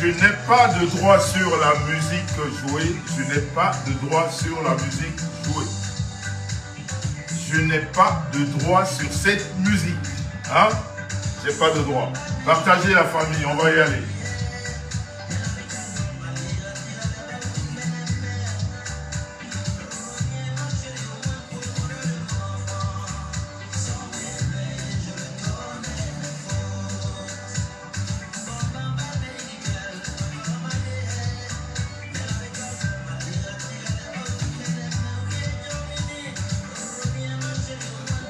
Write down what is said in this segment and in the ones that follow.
Je n'ai pas de droit sur la musique jouée. Je n'ai pas de droit sur la musique jouée. Je n'ai pas de droit sur cette musique. Hein? J'ai pas de droit. Partagez la famille, on va y aller.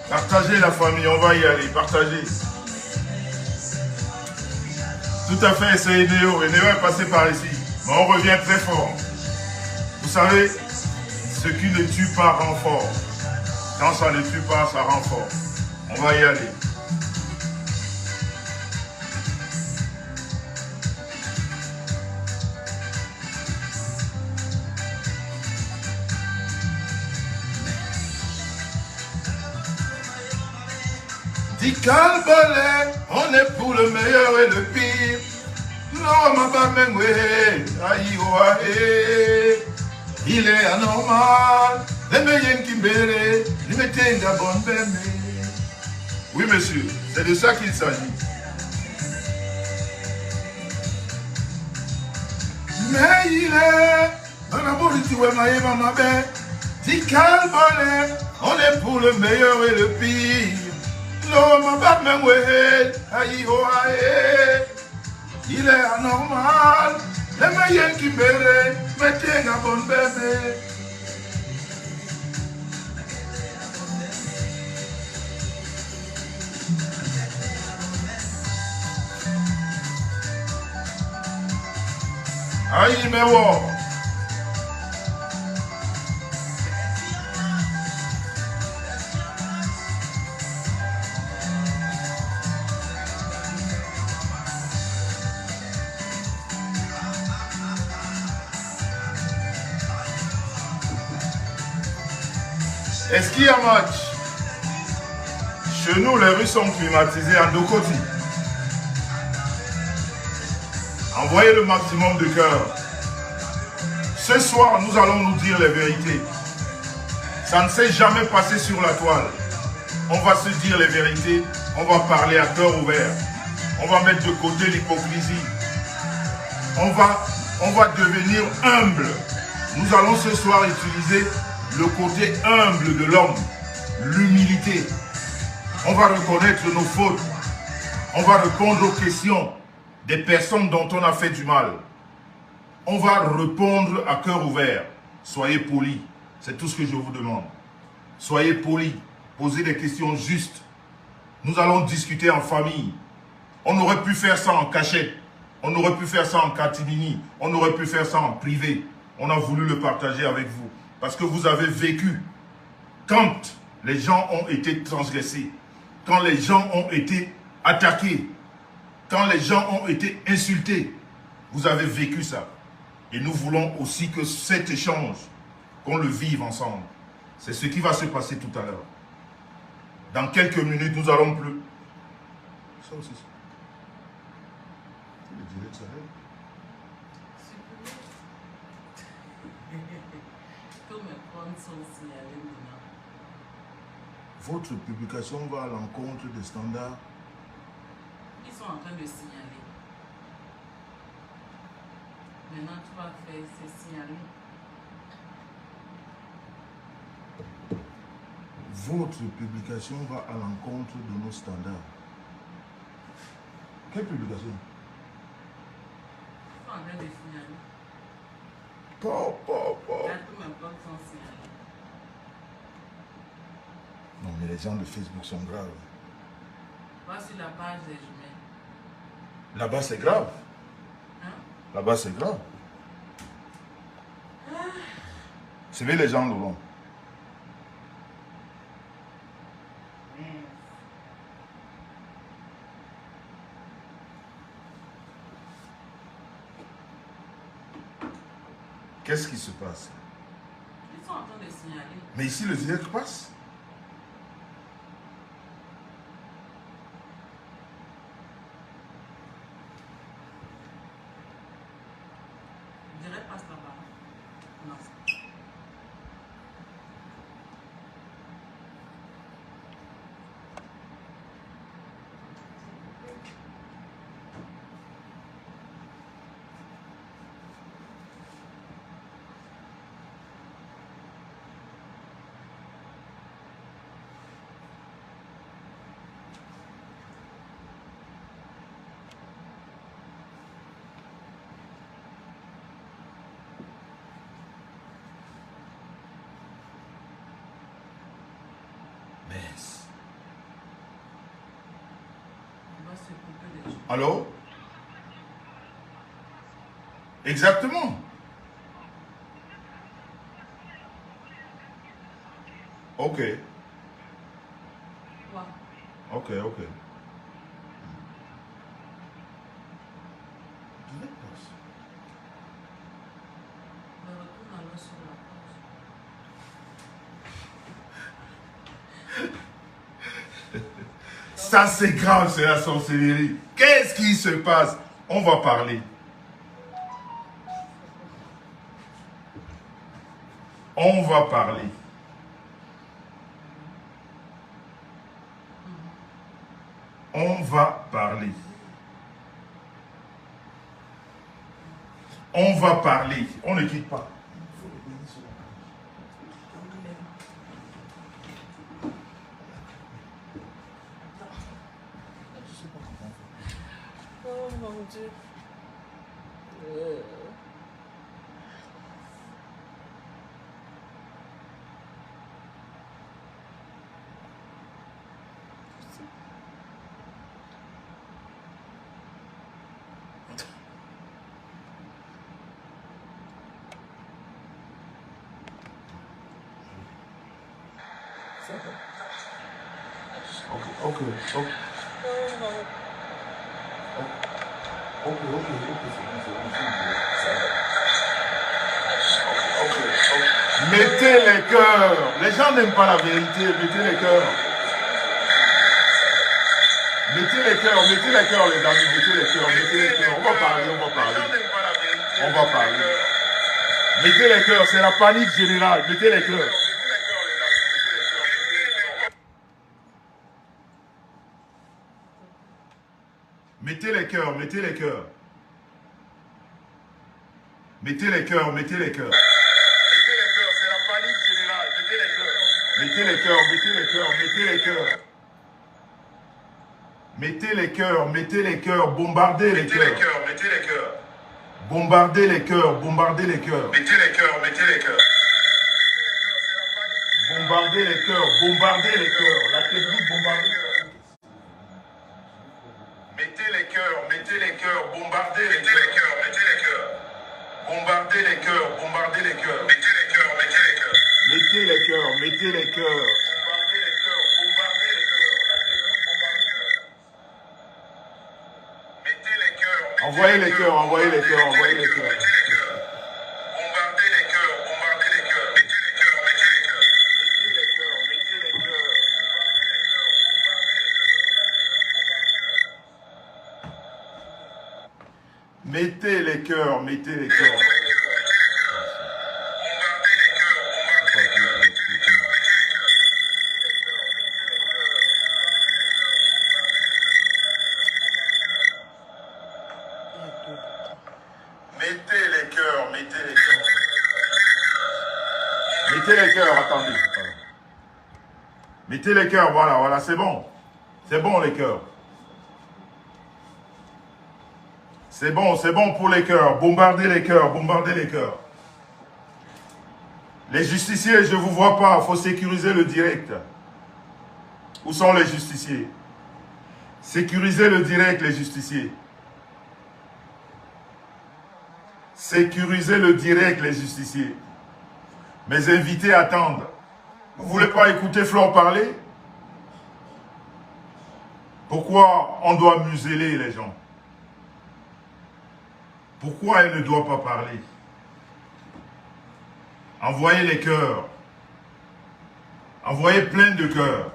Partagez la famille, on va y aller, partagez. Tout à fait, c'est Eneo. Eneo est passé par ici. Mais on revient très fort. Vous savez, ce qui ne tue pas rend fort. Quand ça ne tue pas, ça rend fort. On va y aller. Dis calme, on est pour le meilleur et le pire. Non, ma femme, il est anormal. Les meilleurs qui m'aiment, ils mettent un bon bébé. Oui, monsieur, c'est de ça qu'il s'agit. Mais il est dans la politique, ma belle. Dis calme, on est pour le meilleur et le pire. Non, ma femme, il est anormal. Les meilleurs qui m'aiment, mettez un bon bébé. Aïe, mais wow. Est-ce qu'il y a match? Chez nous, les rues sont climatisées en deux côtés. Envoyez le maximum de cœur. Ce soir, nous allons nous dire les vérités. Ça ne s'est jamais passé sur la toile. On va se dire les vérités. On va parler à cœur ouvert. On va mettre de côté l'hypocrisie. On va devenir humble. Nous allons ce soir utiliser le côté humble de l'homme, l'humilité. On va reconnaître nos fautes. On va répondre aux questions des personnes dont on a fait du mal. On va répondre à cœur ouvert. Soyez polis. C'est tout ce que je vous demande. Soyez polis. Posez des questions justes. Nous allons discuter en famille. On aurait pu faire ça en cachette. On aurait pu faire ça en catimini. On aurait pu faire ça en privé. On a voulu le partager avec vous. Parce que vous avez vécu quand les gens ont été transgressés, quand les gens ont été attaqués, quand les gens ont été insultés. Vous avez vécu ça. Et nous voulons aussi que cet échange, qu'on le vive ensemble. C'est ce qui va se passer tout à l'heure. Dans quelques minutes, nous allons plus. Ça aussi. C'est le direct, ça va. Votre publication va à l'encontre des standards. Ils sont en train de signaler. Maintenant, tu vas faire ces signaler. Votre publication va à l'encontre de nos standards. Quelle publication? Ils sont en train de signaler. Là, tous mes potes sont signalés. Non, mais les gens de Facebook sont graves. Voici la page des jumelles. Là-bas, c'est grave. Hein? Là-bas, c'est grave. C'est bien les gens, Laurent. Qu'est-ce qui se passe? Ils sont en train de signaler. Mais ici, le direct passe. Mais... On va se couper les choses. Allô? Exactement. Ok. Quoi? Ok. Mais retourne alors sur la page. Ça, c'est grave, c'est la sorcellerie. Qu'est-ce qui se passe? On va parler. On va parler. On va parler. On va parler. On ne quitte pas. Oh mon Dieu. Ok. Mettez les cœurs. Les gens n'aiment pas la vérité. Mettez les cœurs. Mettez les cœurs, les amis. Mettez les cœurs. On va parler. Mettez les cœurs, c'est la panique générale. Mettez les cœurs. Mettez les cœurs. Mettez les cœurs. Mettez les cœurs, c'est la panique générale. Mettez les cœurs. Mettez les cœurs, bombardez les cœurs. Bombardez les cœurs. Bombardez les cœurs. La technique bombardez. Mettez les cœurs, bombardez les cœurs. Bombardez les cœurs. Mettez les cœurs. Envoyez les cœurs. Bombardez les cœurs. Mettez les cœurs. Mettez les cœurs, attendez. Mettez les cœurs, voilà, c'est bon. C'est bon les cœurs. C'est bon pour les cœurs. Bombardez les cœurs. Les justiciers, je ne vous vois pas. Il faut sécuriser le direct. Où sont les justiciers? Sécurisez le direct, les justiciers. Sécurisez le direct, les justiciers. Mes invités attendent. Vous ne voulez pas écouter Flore parler? Pourquoi on doit museler les gens? Pourquoi elle ne doit pas parler? Envoyez les cœurs. Envoyez plein de cœurs.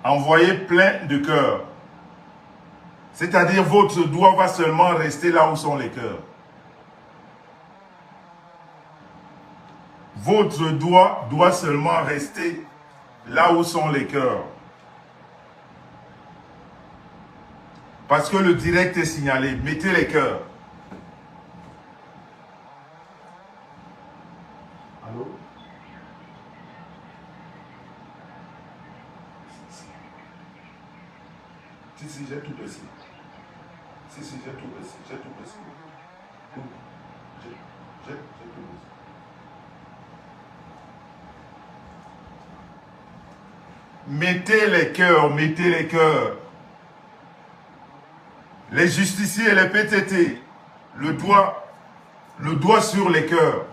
Envoyez plein de cœurs. C'est-à-dire votre doigt va seulement rester là où sont les cœurs. Votre doigt doit seulement rester là où sont les cœurs. Parce que le direct est signalé. Mettez les cœurs. Allô? Si, j'ai tout baissé. J'ai tout baissé. J'ai tout baissé. Mettez les cœurs, mettez les cœurs. Les justiciers et les PTT, le doigt sur les cœurs.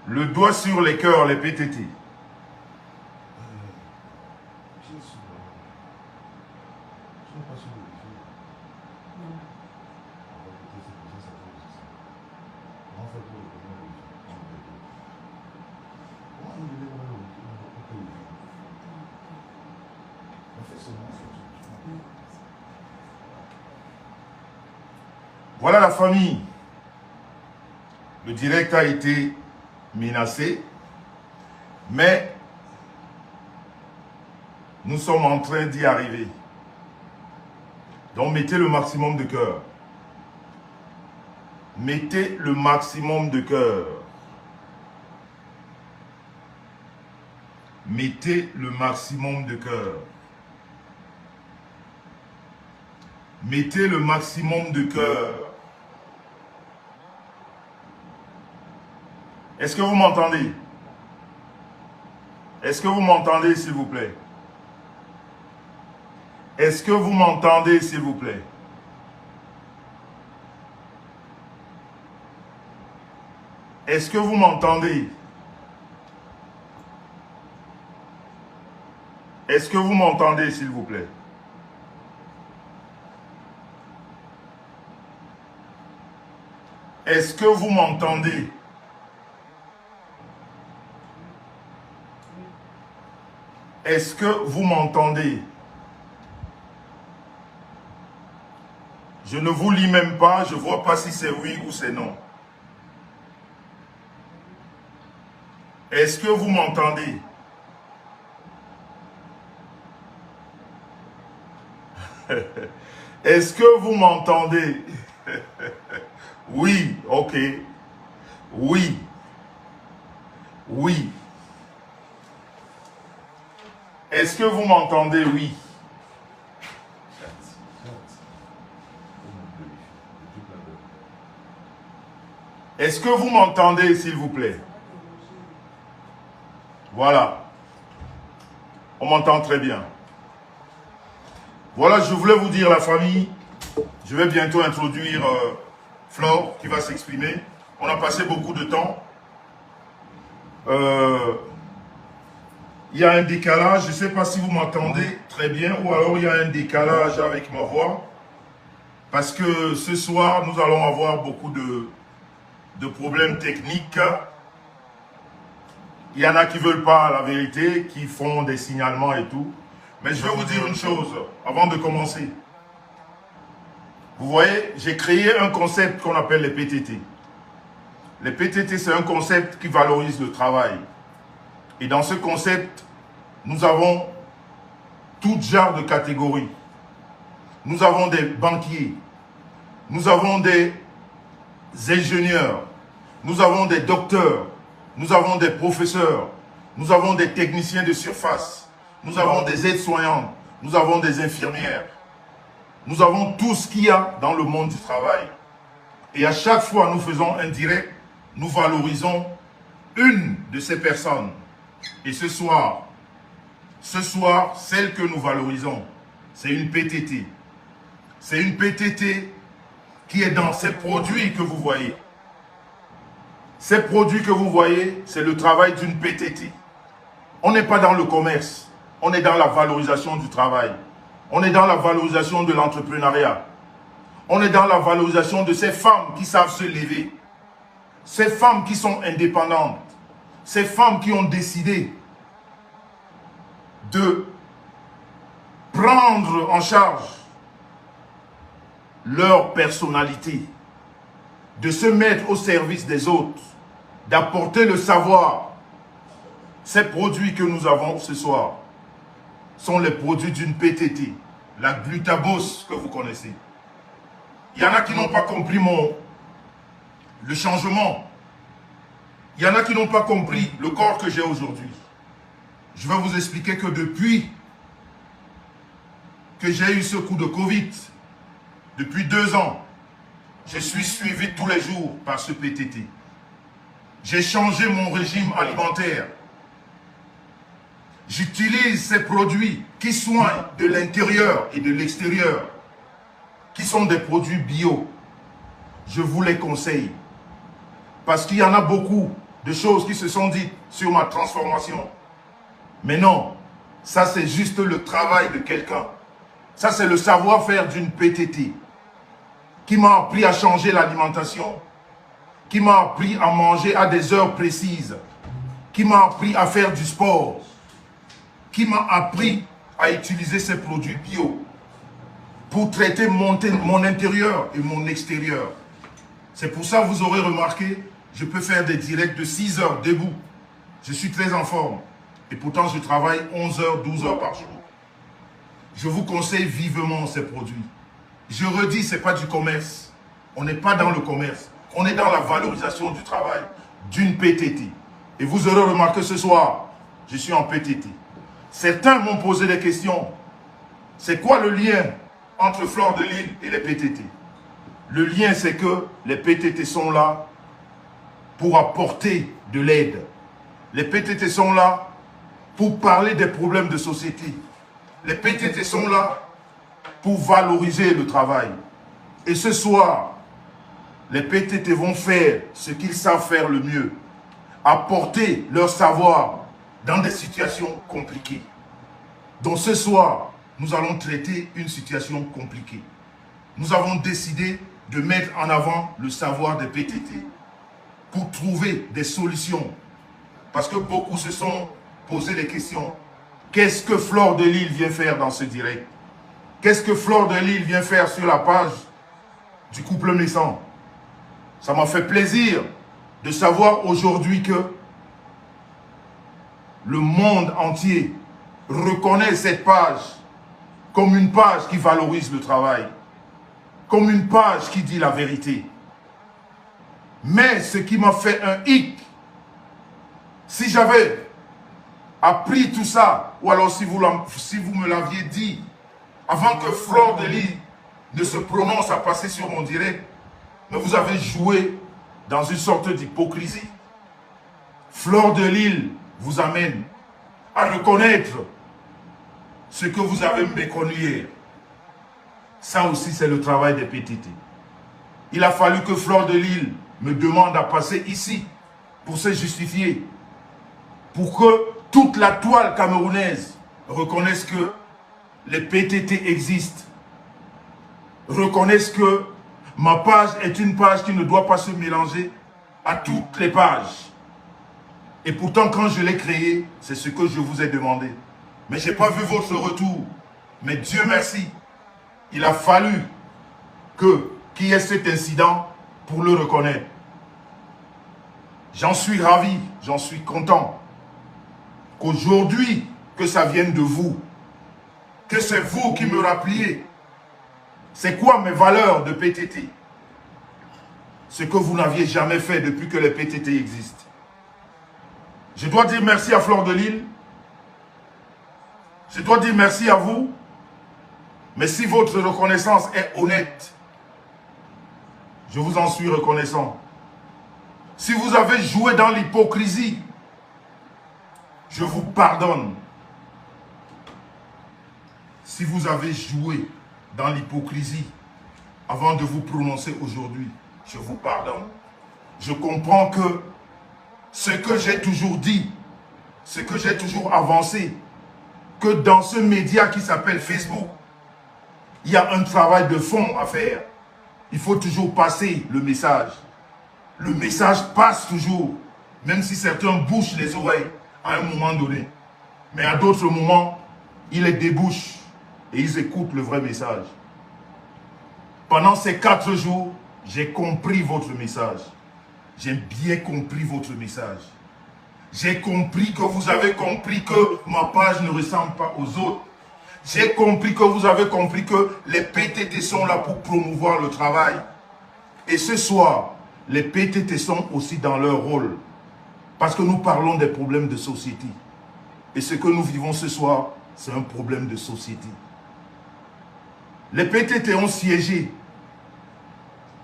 Le doigt sur les cœurs, les PTT. Voilà la famille. Le direct a été menacé, mais nous sommes en train d'y arriver. Donc mettez le maximum de cœur. Mettez le maximum de cœur. Mettez le maximum de cœur. Mettez le maximum de cœur. Est-ce que vous m'entendez? Est-ce que vous m'entendez, s'il vous plaît? Est-ce que vous m'entendez, s'il vous plaît? Est-ce que vous m'entendez? Est-ce que vous m'entendez, s'il vous plaît? Est-ce que vous m'entendez? Est-ce que vous m'entendez? Je ne vous lis même pas, je ne vois pas si c'est oui ou c'est non. Est-ce que vous m'entendez? Est-ce que vous m'entendez? Oui, ok. Oui. Oui. Est-ce que vous m'entendez? Oui. Est-ce que vous m'entendez, s'il vous plaît? Voilà. On m'entend très bien. Voilà, je voulais vous dire, la famille, je vais bientôt introduire Flore qui va s'exprimer. On a passé beaucoup de temps. Il y a un décalage, je ne sais pas si vous m'entendez très bien ou alors il y a un décalage avec ma voix. Parce que ce soir, nous allons avoir beaucoup de problèmes techniques. Il y en a qui ne veulent pas la vérité, qui font des signalements et tout. Mais je vais vous dire une chose avant de commencer. Vous voyez, j'ai créé un concept qu'on appelle les PTT. Les PTT, c'est un concept qui valorise le travail. Et dans ce concept, nous avons tout genre de catégories. Nous avons des banquiers, nous avons des ingénieurs, nous avons des docteurs, nous avons des professeurs, nous avons des techniciens de surface, nous avons des aides-soignantes, nous avons des infirmières. Nous avons tout ce qu'il y a dans le monde du travail. Et à chaque fois, nous faisons un direct, nous valorisons une de ces personnes. Et ce soir, celle que nous valorisons, c'est une PTT. C'est une PTT qui est dans ces produits que vous voyez. Ces produits que vous voyez, c'est le travail d'une PTT. On n'est pas dans le commerce, on est dans la valorisation du travail. On est dans la valorisation de l'entrepreneuriat. On est dans la valorisation de ces femmes qui savent se lever. Ces femmes qui sont indépendantes. Ces femmes qui ont décidé de prendre en charge leur personnalité, de se mettre au service des autres, d'apporter le savoir. Ces produits que nous avons ce soir sont les produits d'une PTT, la glutabose que vous connaissez. Il y en a qui n'ont pas compris le changement. Il y en a qui n'ont pas compris le corps que j'ai aujourd'hui. Je vais vous expliquer que depuis que j'ai eu ce coup de Covid, depuis 2 ans, je suis suivi tous les jours par ce PTT. J'ai changé mon régime alimentaire. j'utilise ces produits qui soignent de l'intérieur et de l'extérieur, qui sont des produits bio. Je vous les conseille. Parce qu'il y en a beaucoup de choses qui se sont dites sur ma transformation. Mais non, ça c'est juste le travail de quelqu'un. Ça c'est le savoir-faire d'une PTT qui m'a appris à changer l'alimentation, qui m'a appris à manger à des heures précises, qui m'a appris à faire du sport, qui m'a appris à utiliser ces produits bio pour traiter mon intérieur et mon extérieur. C'est pour ça que vous aurez remarqué, je peux faire des directs de 6 heures debout. Je suis très en forme. Et pourtant, je travaille 11 heures, 12 heures par jour. Je vous conseille vivement ces produits. Je redis, ce n'est pas du commerce. On n'est pas dans le commerce. On est dans la valorisation du travail d'une PTT. Et vous aurez remarqué ce soir, je suis en PTT. Certains m'ont posé des questions. C'est quoi le lien entre Fleur de Lys et les PTT? Le lien, c'est que les PTT sont là pour apporter de l'aide. Les PTT sont là pour parler des problèmes de société. Les PTT sont là pour valoriser le travail. Et ce soir, les PTT vont faire ce qu'ils savent faire le mieux. Apporter leur savoir dans des situations compliquées. Donc ce soir, nous allons traiter une situation compliquée. Nous avons décidé de mettre en avant le savoir des PTT pour trouver des solutions. Parce que beaucoup se sont posé des questions. Qu'est-ce que Fleur de Lys vient faire dans ce direct? Qu'est-ce que Fleur de Lys vient faire sur la page du couple naissant? Ça m'a fait plaisir de savoir aujourd'hui que le monde entier reconnaît cette page comme une page qui valorise le travail, comme une page qui dit la vérité. Mais ce qui m'a fait un hic, si j'avais appris tout ça, ou alors si vous me l'aviez dit, avant que Fleur de Lys ne se prononce à passer sur mon direct, mais vous avez joué dans une sorte d'hypocrisie. Fleur de Lys vous amène à reconnaître ce que vous avez méconnu hier. Ça aussi, c'est le travail des PTT. Il a fallu que Fleur de Lys me demande à passer ici pour se justifier, pour que toute la toile camerounaise reconnaisse que les PTT existent, reconnaisse que ma page est une page qui ne doit pas se mélanger à toutes les pages. Et pourtant, quand je l'ai créée, c'est ce que je vous ai demandé. Mais je n'ai pas vu votre retour. Mais Dieu merci, il a fallu qu'il y ait cet incident pour le reconnaître. J'en suis ravi, j'en suis content. Qu'aujourd'hui, que ça vienne de vous, que c'est vous qui me rappeliez. C'est quoi mes valeurs de PTT? Ce que vous n'aviez jamais fait depuis que les PTT existent. Je dois dire merci à Fleur de Lys. Je dois dire merci à vous. Mais si votre reconnaissance est honnête, je vous en suis reconnaissant. Si vous avez joué dans l'hypocrisie, je vous pardonne. Si vous avez joué dans l'hypocrisie avant de vous prononcer aujourd'hui, je vous pardonne. Je comprends que ce que j'ai toujours dit, ce que j'ai toujours avancé, que dans ce média qui s'appelle Facebook, il y a un travail de fond à faire. Il faut toujours passer le message. Le message passe toujours, même si certains bouchent les oreilles à un moment donné. Mais à d'autres moments, ils les débouchent et ils écoutent le vrai message. Pendant ces 4 jours, j'ai compris votre message. J'ai bien compris votre message. J'ai compris que vous avez compris que ma page ne ressemble pas aux autres. J'ai compris que vous avez compris que les PTT sont là pour promouvoir le travail. Et ce soir, les PTT sont aussi dans leur rôle. Parce que nous parlons des problèmes de société. Et ce que nous vivons ce soir, c'est un problème de société. Les PTT ont siégé.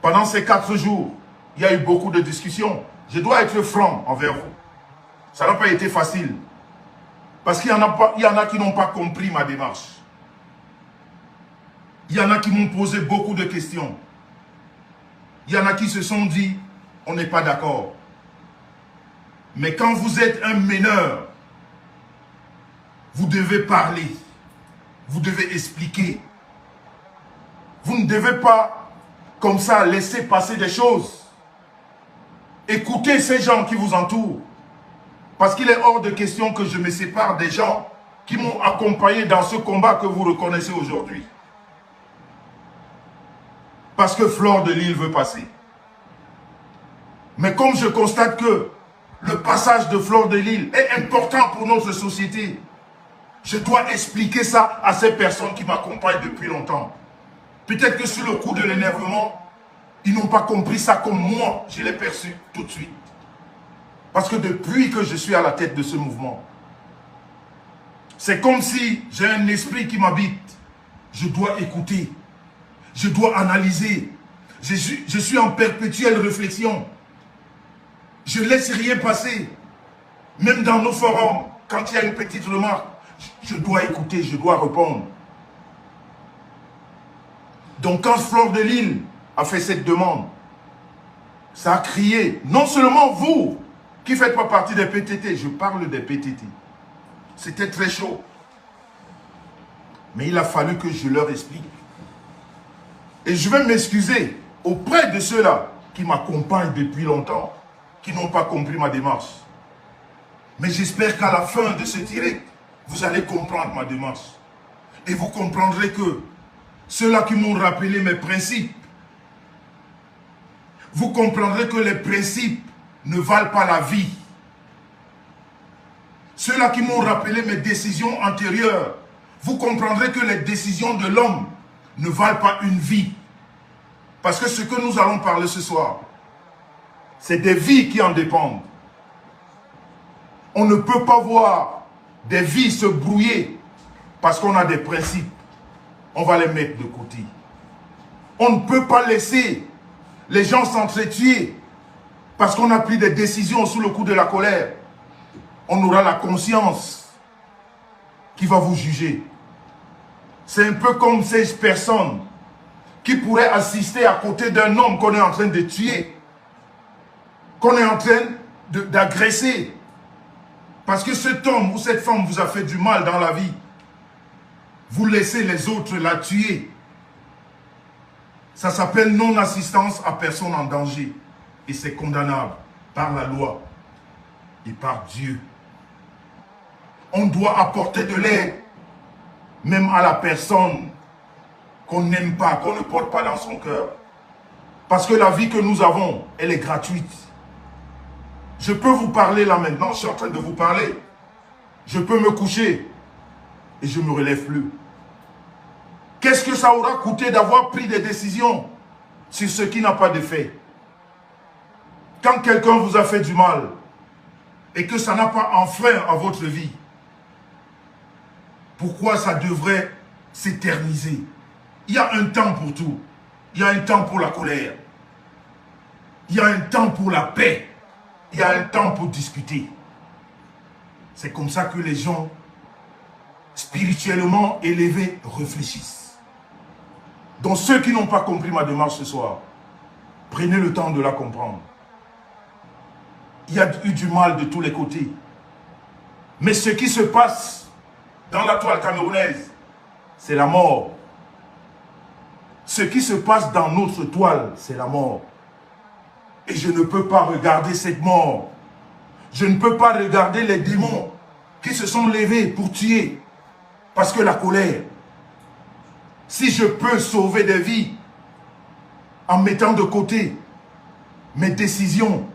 Pendant ces 4 jours, il y a eu beaucoup de discussions. Je dois être franc envers vous. Ça n'a pas été facile. Parce qu'il y en a qui n'ont pas compris ma démarche. Il y en a qui m'ont posé beaucoup de questions. Il y en a qui se sont dit, on n'est pas d'accord. Mais quand vous êtes un meneur, vous devez parler. Vous devez expliquer. Vous ne devez pas, comme ça, laisser passer des choses. Écoutez ces gens qui vous entourent. Parce qu'il est hors de question que je me sépare des gens qui m'ont accompagné dans ce combat que vous reconnaissez aujourd'hui. Parce que Fleur de Lille veut passer. Mais comme je constate que le passage de Fleur de Lille est important pour notre société, je dois expliquer ça à ces personnes qui m'accompagnent depuis longtemps. Peut-être que sur le coup de l'énervement, ils n'ont pas compris ça comme moi, je l'ai perçu tout de suite. Parce que depuis que je suis à la tête de ce mouvement, c'est comme si j'ai un esprit qui m'habite. Je dois écouter, je dois analyser. Je suis en perpétuelle réflexion. Je ne laisse rien passer. Même dans nos forums, quand il y a une petite remarque, je dois écouter, je dois répondre. Donc quand Fleur de Lille a fait cette demande, ça a crié. Non seulement vous, qui ne faites pas partie des PTT, je parle des PTT. C'était très chaud. Mais il a fallu que je leur explique. Et je vais m'excuser auprès de ceux-là qui m'accompagnent depuis longtemps, qui n'ont pas compris ma démarche. Mais j'espère qu'à la fin de ce direct, vous allez comprendre ma démarche. Et vous comprendrez que ceux-là qui m'ont rappelé mes principes, vous comprendrez que les principes ne valent pas la vie. Ceux-là qui m'ont rappelé mes décisions antérieures, vous comprendrez que les décisions de l'homme ne valent pas une vie. Parce que ce que nous allons parler ce soir, c'est des vies qui en dépendent. On ne peut pas voir des vies se brouiller parce qu'on a des principes. On va les mettre de côté. On ne peut pas laisser les gens s'entretuer parce qu'on a pris des décisions sous le coup de la colère. On aura la conscience qui va vous juger. C'est un peu comme ces personnes qui pourraient assister à côté d'un homme qu'on est en train de tuer, qu'on est en train d'agresser. Parce que cet homme ou cette femme vous a fait du mal dans la vie. Vous laissez les autres la tuer. Ça s'appelle non-assistance à personne en danger. Et c'est condamnable par la loi et par Dieu. On doit apporter de l'aide, même à la personne qu'on n'aime pas, qu'on ne porte pas dans son cœur. Parce que la vie que nous avons, elle est gratuite. Je peux vous parler là maintenant, je suis en train de vous parler. Je peux me coucher et je ne me relève plus. Qu'est-ce que ça aura coûté d'avoir pris des décisions sur ce qui n'a pas de fait? Quand quelqu'un vous a fait du mal et que ça n'a pas enfreint à votre vie, pourquoi ça devrait s'éterniser? Il y a un temps pour tout. Il y a un temps pour la colère. Il y a un temps pour la paix. Il y a un temps pour discuter. C'est comme ça que les gens spirituellement élevés réfléchissent. Donc ceux qui n'ont pas compris ma démarche ce soir, prenez le temps de la comprendre. Il y a eu du mal de tous les côtés. Mais ce qui se passe dans la toile camerounaise, c'est la mort. Ce qui se passe dans notre toile, c'est la mort. Et je ne peux pas regarder cette mort. Je ne peux pas regarder les démons qui se sont levés pour tuer. Parce que la colère, si je peux sauver des vies en mettant de côté mes décisions,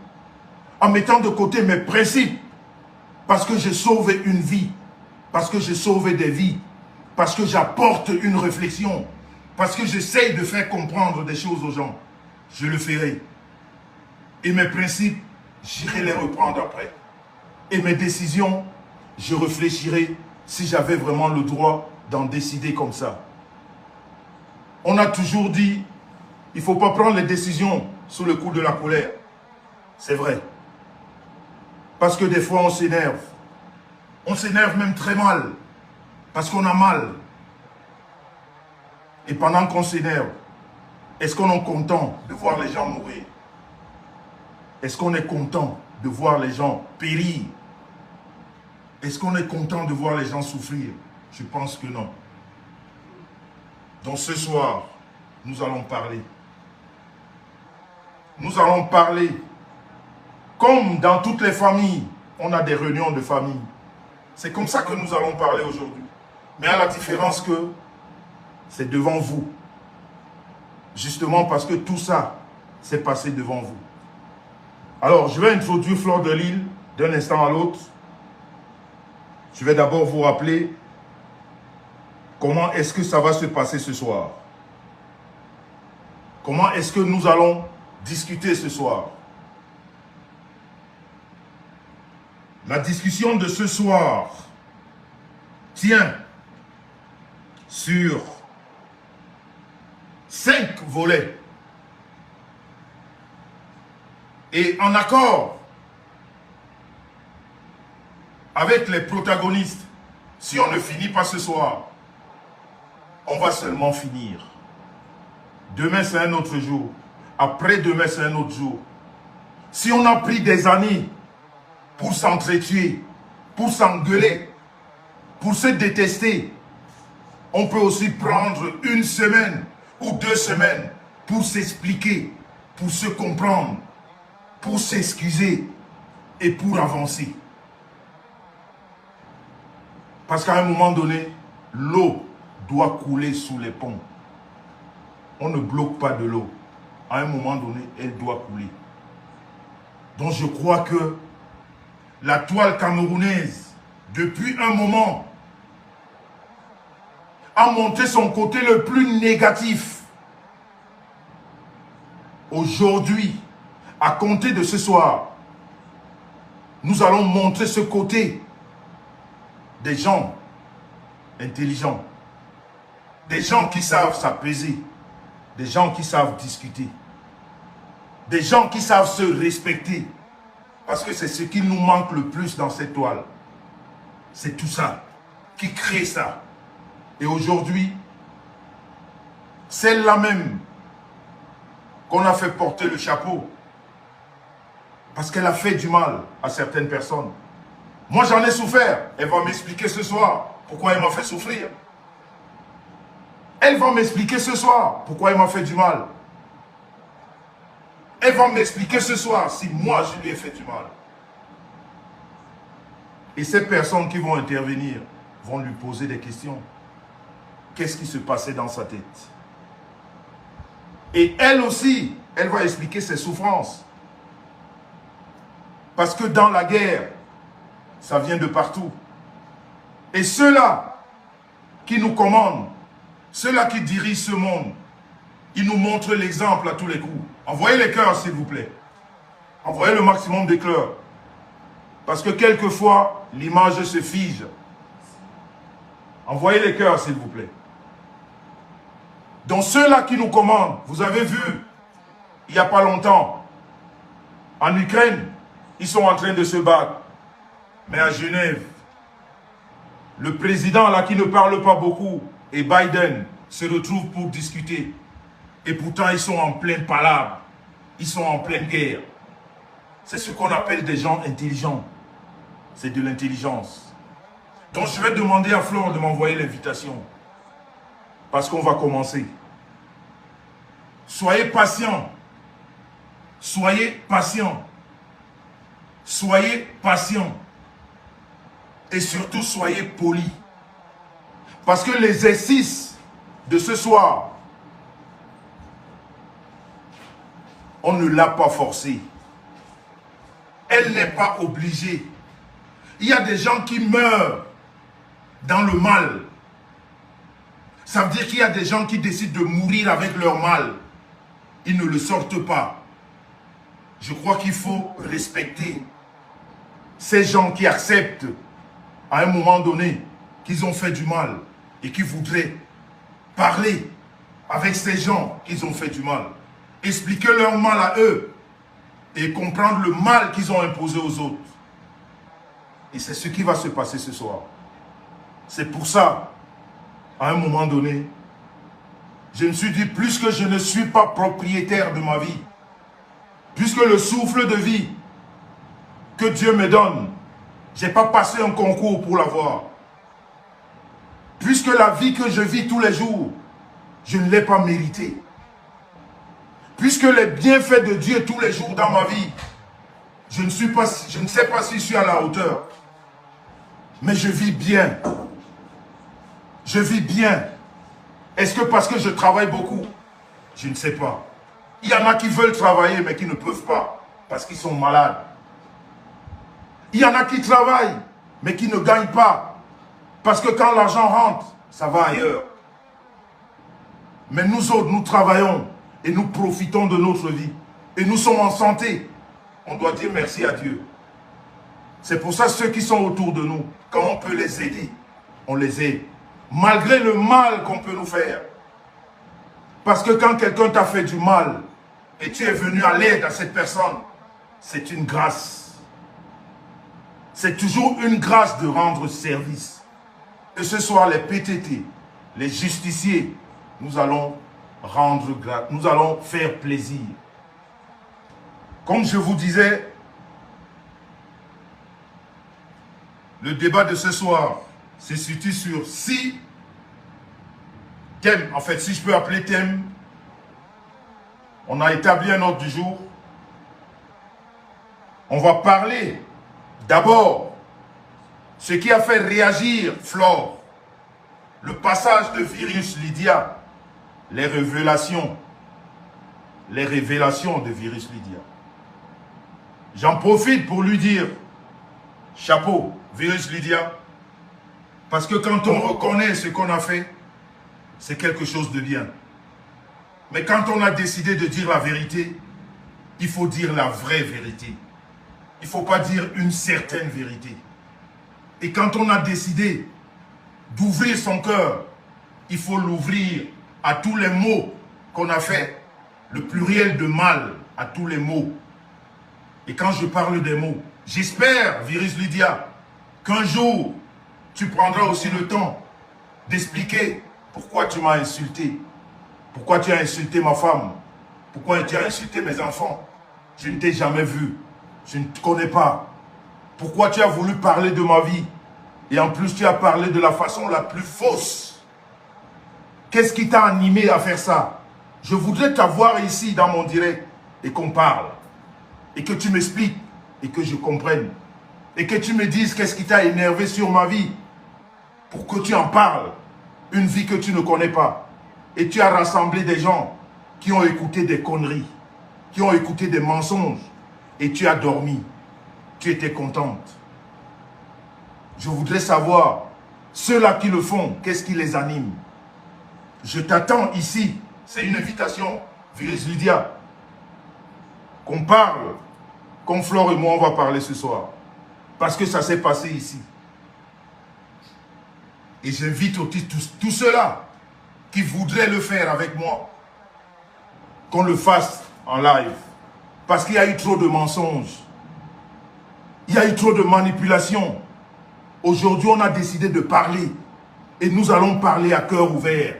en mettant de côté mes principes, parce que j'ai sauvé une vie, parce que j'ai sauvé des vies, parce que j'apporte une réflexion, parce que j'essaye de faire comprendre des choses aux gens, je le ferai. Et mes principes, j'irai les reprendre après. Et mes décisions, je réfléchirai si j'avais vraiment le droit d'en décider comme ça. On a toujours dit, il ne faut pas prendre les décisions sous le coup de la colère. C'est vrai. Parce que des fois, on s'énerve. On s'énerve même très mal, parce qu'on a mal. Et pendant qu'on s'énerve, est-ce qu'on est content de voir les gens mourir? Est-ce qu'on est content de voir les gens périr? Est-ce qu'on est content de voir les gens souffrir? Je pense que non. Donc ce soir, nous allons parler. Nous allons parler, comme dans toutes les familles, on a des réunions de famille. C'est comme ça que nous allons parler aujourd'hui. Mais à la différence que c'est devant vous. Justement parce que tout ça s'est passé devant vous. Alors, je vais introduire Fleur de Lille d'un instant à l'autre. Je vais d'abord vous rappeler comment est-ce que ça va se passer ce soir. Comment est-ce que nous allons discuter ce soir. La discussion de ce soir tient sur 5 volets. Et en accord avec les protagonistes, si on ne finit pas ce soir, on va seulement finir. Demain, c'est un autre jour. Après-demain, c'est un autre jour. Si on a pris des années pour s'entretuer, pour s'engueuler, pour se détester, on peut aussi prendre 1 semaine ou 2 semaines pour s'expliquer, pour se comprendre, pour s'excuser et pour avancer. Parce qu'à un moment donné, l'eau doit couler sous les ponts. On ne bloque pas de l'eau. À un moment donné, elle doit couler. Donc je crois que la toile camerounaise, depuis un moment, a montré son côté le plus négatif. Aujourd'hui, à compter de ce soir, nous allons montrer ce côté des gens intelligents, des gens qui savent s'apaiser, des gens qui savent discuter, des gens qui savent se respecter, parce que c'est ce qui nous manque le plus dans cette toile. C'est tout ça qui crée ça. Et aujourd'hui, celle-là même qu'on a fait porter le chapeau, parce qu'elle a fait du mal à certaines personnes. Moi, j'en ai souffert. Elle va m'expliquer ce soir pourquoi elle m'a fait souffrir. Elle va m'expliquer ce soir pourquoi elle m'a fait du mal. Elle va m'expliquer ce soir si moi, je lui ai fait du mal. Et ces personnes qui vont intervenir vont lui poser des questions. Qu'est-ce qui se passait dans sa tête? Et elle aussi, elle va expliquer ses souffrances. Parce que dans la guerre, ça vient de partout. Et ceux-là qui nous commandent, ceux-là qui dirigent ce monde, ils nous montrent l'exemple à tous les coups. Envoyez les cœurs, s'il vous plaît. Envoyez le maximum de cœurs. Parce que quelquefois, l'image se fige. Envoyez les cœurs, s'il vous plaît. Donc ceux-là qui nous commandent, vous avez vu, il n'y a pas longtemps, en Ukraine, ils sont en train de se battre. Mais à Genève, le président là qui ne parle pas beaucoup et Biden se retrouvent pour discuter. Et pourtant, ils sont en pleine palabre. Ils sont en pleine guerre. C'est ce qu'on appelle des gens intelligents. C'est de l'intelligence. Donc je vais demander à Flore de m'envoyer l'invitation. Parce qu'on va commencer. Soyez patients. Soyez patients. Soyez patients. Et surtout, soyez polis. Parce que l'exercice de ce soir, on ne l'a pas forcé. Elle n'est pas obligée. Il y a des gens qui meurent dans le mal. Ça veut dire qu'il y a des gens qui décident de mourir avec leur mal. Ils ne le sortent pas. Je crois qu'il faut respecter ces gens qui acceptent à un moment donné qu'ils ont fait du mal et qui voudraient parler avec ces gens qu'ils ont fait du mal. Expliquer leur mal à eux et comprendre le mal qu'ils ont imposé aux autres. Et c'est ce qui va se passer ce soir. C'est pour ça, à un moment donné, je me suis dit, puisque je ne suis pas propriétaire de ma vie, puisque le souffle de vie que Dieu me donne, je n'ai pas passé un concours pour l'avoir. Puisque la vie que je vis tous les jours, je ne l'ai pas méritée. Puisque les bienfaits de Dieu tous les jours dans ma vie, je ne sais pas si je suis à la hauteur. Mais je vis bien. Je vis bien. Est-ce que parce que je travaille beaucoup? Je ne sais pas. Il y en a qui veulent travailler mais qui ne peuvent pas parce qu'ils sont malades. Il y en a qui travaillent mais qui ne gagnent pas parce que quand l'argent rentre, ça va ailleurs. Mais nous autres, nous travaillons et nous profitons de notre vie. Et nous sommes en santé. On doit dire merci à Dieu. C'est pour ça ceux qui sont autour de nous, quand on peut les aider, on les aide. Malgré le mal qu'on peut nous faire. Parce que quand quelqu'un t'a fait du mal et tu es venu à l'aide à cette personne, c'est une grâce. C'est toujours une grâce de rendre service. Et ce soir, les PTT, les justiciers, nous allons rendre grâce, nous allons faire plaisir. Comme je vous disais, le débat de ce soir se situe sur 6 thèmes. En fait, si je peux appeler thème, on a établi un ordre du jour. On va parler d'abord ce qui a fait réagir Flore, le passage de Virus Lydia, les révélations de Virus Lydia. J'en profite pour lui dire chapeau, Virus Lydia, parce que quand on reconnaît ce qu'on a fait, c'est quelque chose de bien. Mais quand on a décidé de dire la vérité, il faut dire la vraie vérité. Il ne faut pas dire une certaine vérité. Et quand on a décidé d'ouvrir son cœur, il faut l'ouvrir à tous les mots qu'on a fait, le pluriel de mal à tous les mots. Et quand je parle des mots, j'espère, Virus Lydia, qu'un jour, tu prendras aussi le temps d'expliquer pourquoi tu m'as insulté, pourquoi tu as insulté ma femme, pourquoi tu as insulté mes enfants. Je ne t'ai jamais vu, je ne te connais pas. Pourquoi tu as voulu parler de ma vie et en plus tu as parlé de la façon la plus fausse. Qu'est-ce qui t'a animé à faire ça? Je voudrais t'avoir ici dans mon direct et qu'on parle. Et que tu m'expliques et que je comprenne. Et que tu me dises qu'est-ce qui t'a énervé sur ma vie. Pour que tu en parles. Une vie que tu ne connais pas. Et tu as rassemblé des gens qui ont écouté des conneries. Qui ont écouté des mensonges. Et tu as dormi. Tu étais contente. Je voudrais savoir, ceux-là qui le font, qu'est-ce qui les anime? Je t'attends ici. C'est une invitation, Virus Lydia. Qu'on parle, comme Flore et moi, on va parler ce soir. Parce que ça s'est passé ici. Et j'invite aussi tous ceux-là qui voudraient le faire avec moi, qu'on le fasse en live. Parce qu'il y a eu trop de mensonges. Il y a eu trop de manipulations. Aujourd'hui, on a décidé de parler. Et nous allons parler à cœur ouvert.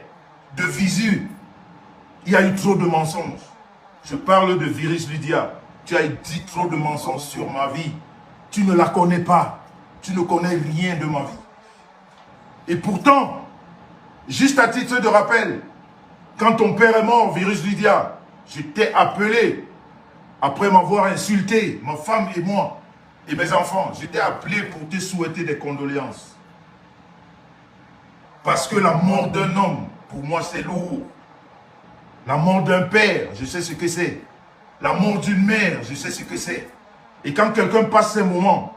De visu. Il y a eu trop de mensonges. Je parle de Virus Lydia. Tu as dit trop de mensonges sur ma vie. Tu ne la connais pas. Tu ne connais rien de ma vie. Et pourtant, juste à titre de rappel, quand ton père est mort, Virus Lydia, je t'ai appelé, après m'avoir insulté, ma femme et moi, et mes enfants, je t'ai appelé pour te souhaiter des condoléances. Parce que la mort d'un homme, pour moi, c'est lourd. La mort d'un père, je sais ce que c'est. La mort d'une mère, je sais ce que c'est. Et quand quelqu'un passe ces moments,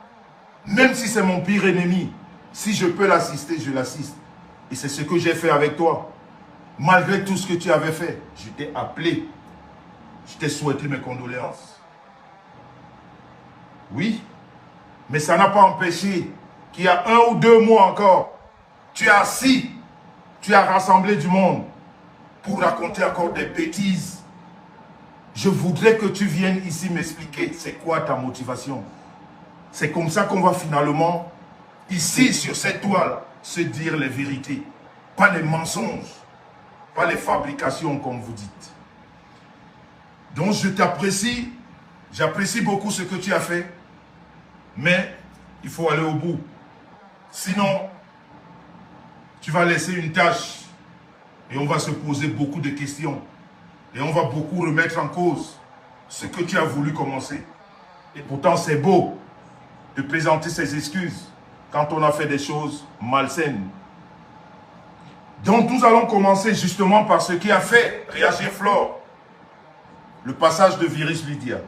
même si c'est mon pire ennemi, si je peux l'assister, je l'assiste. Et c'est ce que j'ai fait avec toi. Malgré tout ce que tu avais fait, je t'ai appelé. Je t'ai souhaité mes condoléances. Oui, mais ça n'a pas empêché qu'il y a 1 ou 2 mois encore, tu as assis, tu as rassemblé du monde pour raconter encore des bêtises. Je voudrais que tu viennes ici m'expliquer c'est quoi ta motivation. C'est comme ça qu'on va finalement, ici, sur cette toile, se dire les vérités. Pas les mensonges, pas les fabrications, comme vous dites. Donc, je t'apprécie. J'apprécie beaucoup ce que tu as fait. Mais, il faut aller au bout. Sinon, tu vas laisser une tâche. Et on va se poser beaucoup de questions. Et on va beaucoup remettre en cause ce que tu as voulu commencer. Et pourtant, c'est beau de présenter ses excuses quand on a fait des choses malsaines. Donc, nous allons commencer justement par ce qui a fait réagir Flore. Le passage de Virus Lydia.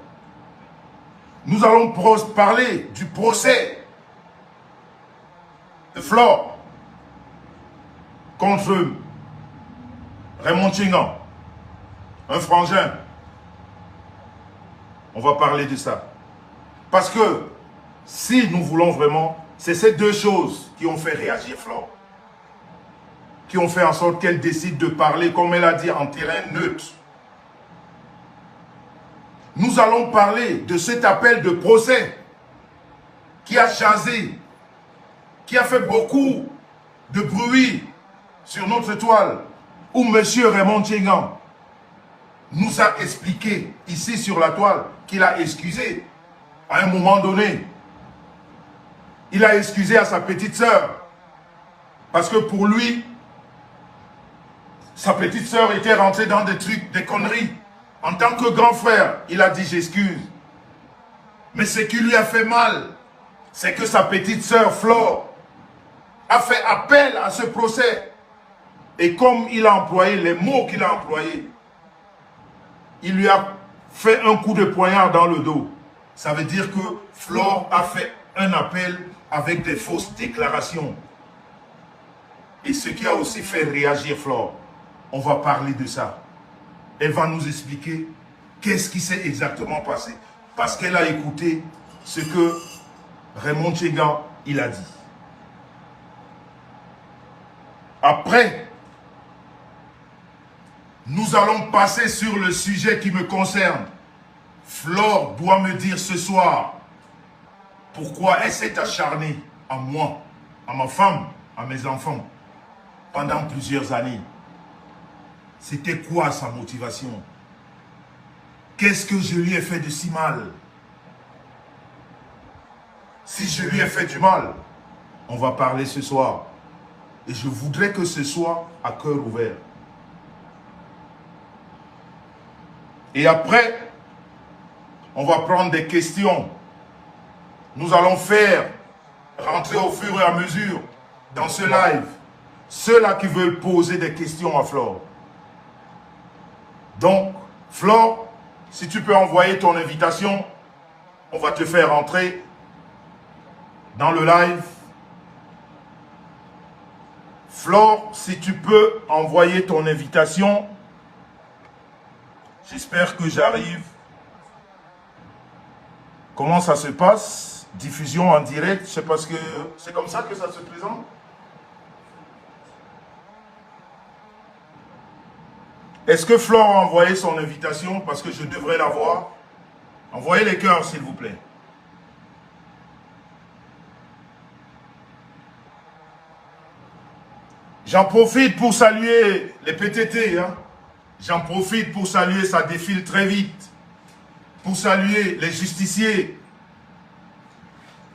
Nous allons parler du procès de Flore contre Raymond Tchengan, un frangin. On va parler de ça. Parce que si nous voulons vraiment, c'est ces deux choses qui ont fait réagir Flore. Qui ont fait en sorte qu'elle décide de parler, comme elle a dit, en terrain neutre. Nous allons parler de cet appel de procès qui a jasé, qui a fait beaucoup de bruit sur notre toile, où M. Raymond Tchengan nous a expliqué ici sur la toile qu'il a excusé à un moment donné. Il a excusé à sa petite sœur parce que pour lui, sa petite sœur était rentrée dans des trucs, des conneries. En tant que grand frère, il a dit j'excuse. Mais ce qui lui a fait mal, c'est que sa petite sœur Flore a fait appel à ce procès. Et comme il a employé les mots qu'il a employés, il lui a fait un coup de poignard dans le dos. Ça veut dire que Flore a fait un appel avec des fausses déclarations. Et ce qui a aussi fait réagir Flore, on va parler de ça. Elle va nous expliquer qu'est-ce qui s'est exactement passé. Parce qu'elle a écouté ce que Raymond Tchengan il a dit. Après, nous allons passer sur le sujet qui me concerne. Flore doit me dire ce soir pourquoi elle s'est acharnée à moi, à ma femme, à mes enfants, pendant plusieurs années. C'était quoi sa motivation? Qu'est-ce que je lui ai fait de si mal? Si je lui ai fait du mal, on va parler ce soir. Et je voudrais que ce soit à cœur ouvert. Et après, on va prendre des questions. Nous allons faire rentrer au fur et à mesure dans ce live ceux-là qui veulent poser des questions à Flore. Donc, Flore, si tu peux envoyer ton invitation, on va te faire rentrer dans le live. Flore, si tu peux envoyer ton invitation, j'espère que j'arrive. Comment ça se passe? Diffusion en direct, c'est parce que c'est comme ça que ça se présente? Est-ce que Flore a envoyé son invitation? Parce que je devrais la voir. Envoyez les cœurs, s'il vous plaît. J'en profite pour saluer les PTT. Hein? J'en profite pour saluer, ça défile très vite. Pour saluer les justiciers.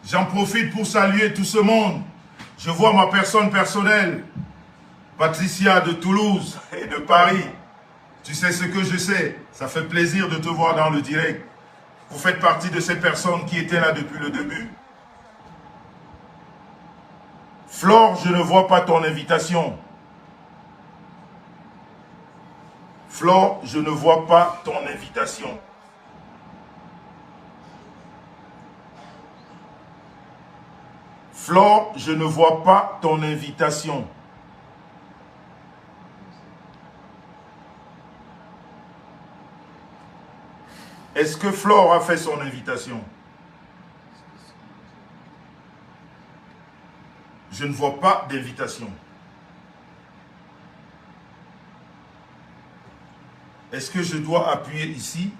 J'en profite pour saluer tout ce monde. Je vois ma personne personnelle, Patricia de Toulouse et de Paris. Tu sais ce que je sais. Ça fait plaisir de te voir dans le direct. Vous faites partie de ces personnes qui étaient là depuis le début. Flore, je ne vois pas ton invitation. Flore, je ne vois pas ton invitation. Flore, je ne vois pas ton invitation. Est-ce que Flore a fait son invitation? Je ne vois pas d'invitation. Est-ce que je dois appuyer ici?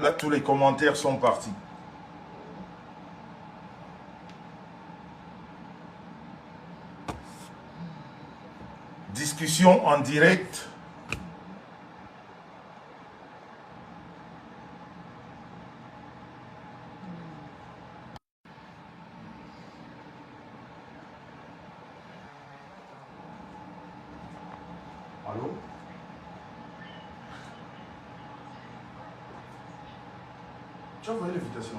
Là, tous les commentaires sont partis. Discussion en direct. Allô? Tu as envoyé l'invitation?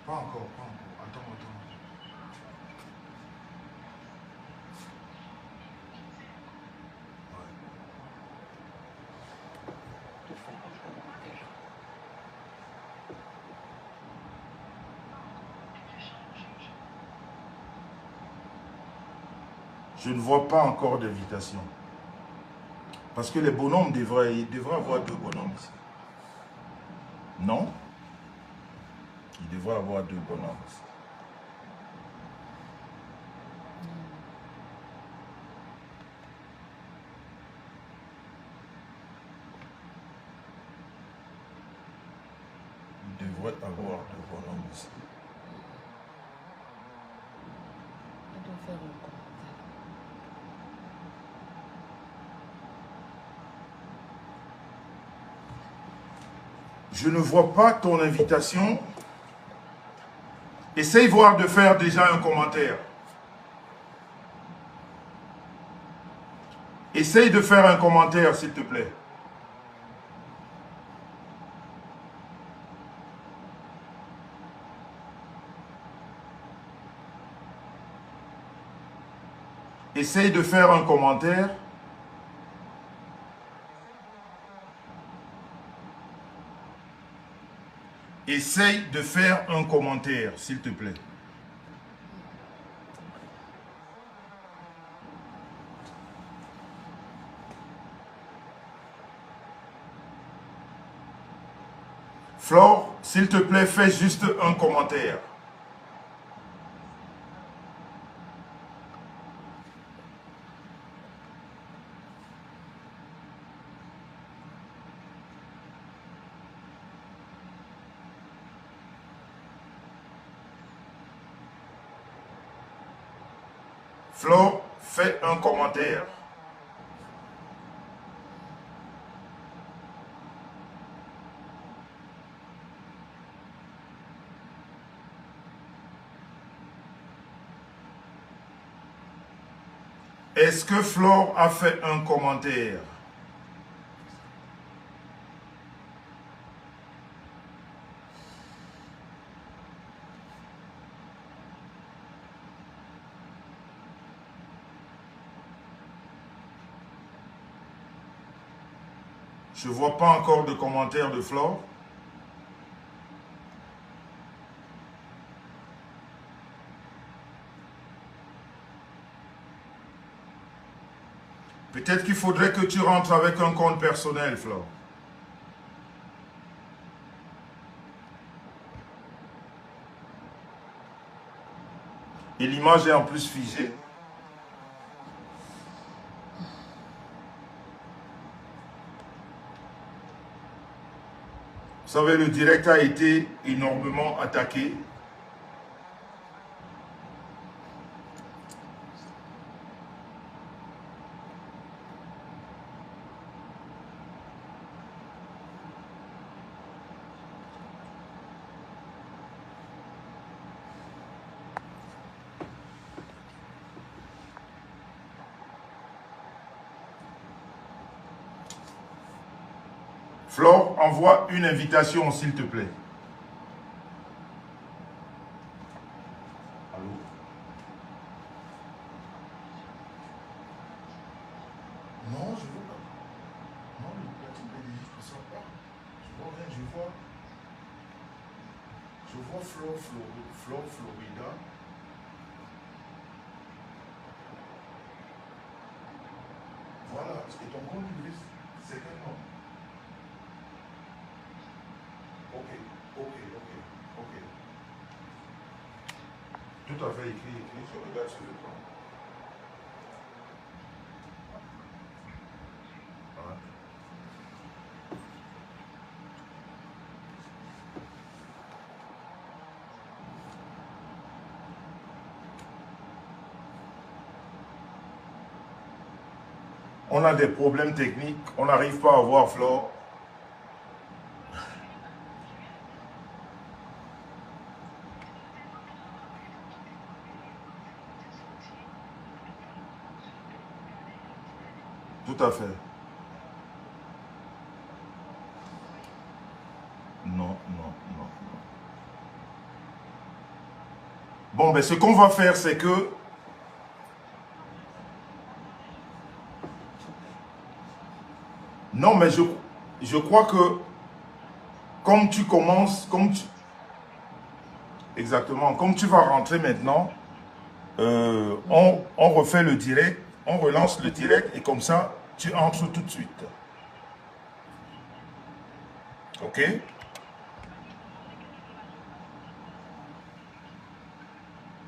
Pas encore, pas encore. Attends. Je ne vois pas encore d'invitation. Parce que les bonhommes devraient avoir 2 bonhommes ici. Non? Il devrait avoir 2 bonhommes ici. Il devrait avoir 2 bonhommes ici. Il doit faire un commentaire. Je ne vois pas ton invitation. Essaye voir de faire déjà un commentaire. Essaye de faire un commentaire, s'il te plaît. Essaye de faire un commentaire. Essaye de faire un commentaire, s'il te plaît. Flore, s'il te plaît, fais juste un commentaire. Flore, fais un commentaire. Est-ce que Flore a fait un commentaire? Je ne vois pas encore de commentaire de Flore. Peut-être qu'il faudrait que tu rentres avec un compte personnel, Flore. Et l'image est en plus figée. Vous savez, le direct a été énormément attaqué. Flore, envoie une invitation, s'il te plaît. Allô? Non, je ne veux pas. Non, le platine bénéfice ne sort pas. Je vois rien, je vois. Je vois Flore Florida. Voilà, et ton compte public, c'est quel nom? Ok. Tout à fait écrit, je regarde sur le plan. On a des problèmes techniques. On n'arrive pas à voir Flore. Tout à fait. Non, non, non. Bon, ben ce qu'on va faire, c'est que... Non, mais je crois que comme tu commences, exactement, comme tu vas rentrer maintenant, on refait le direct, on relance le direct et comme ça, tu entres tout de suite. Ok?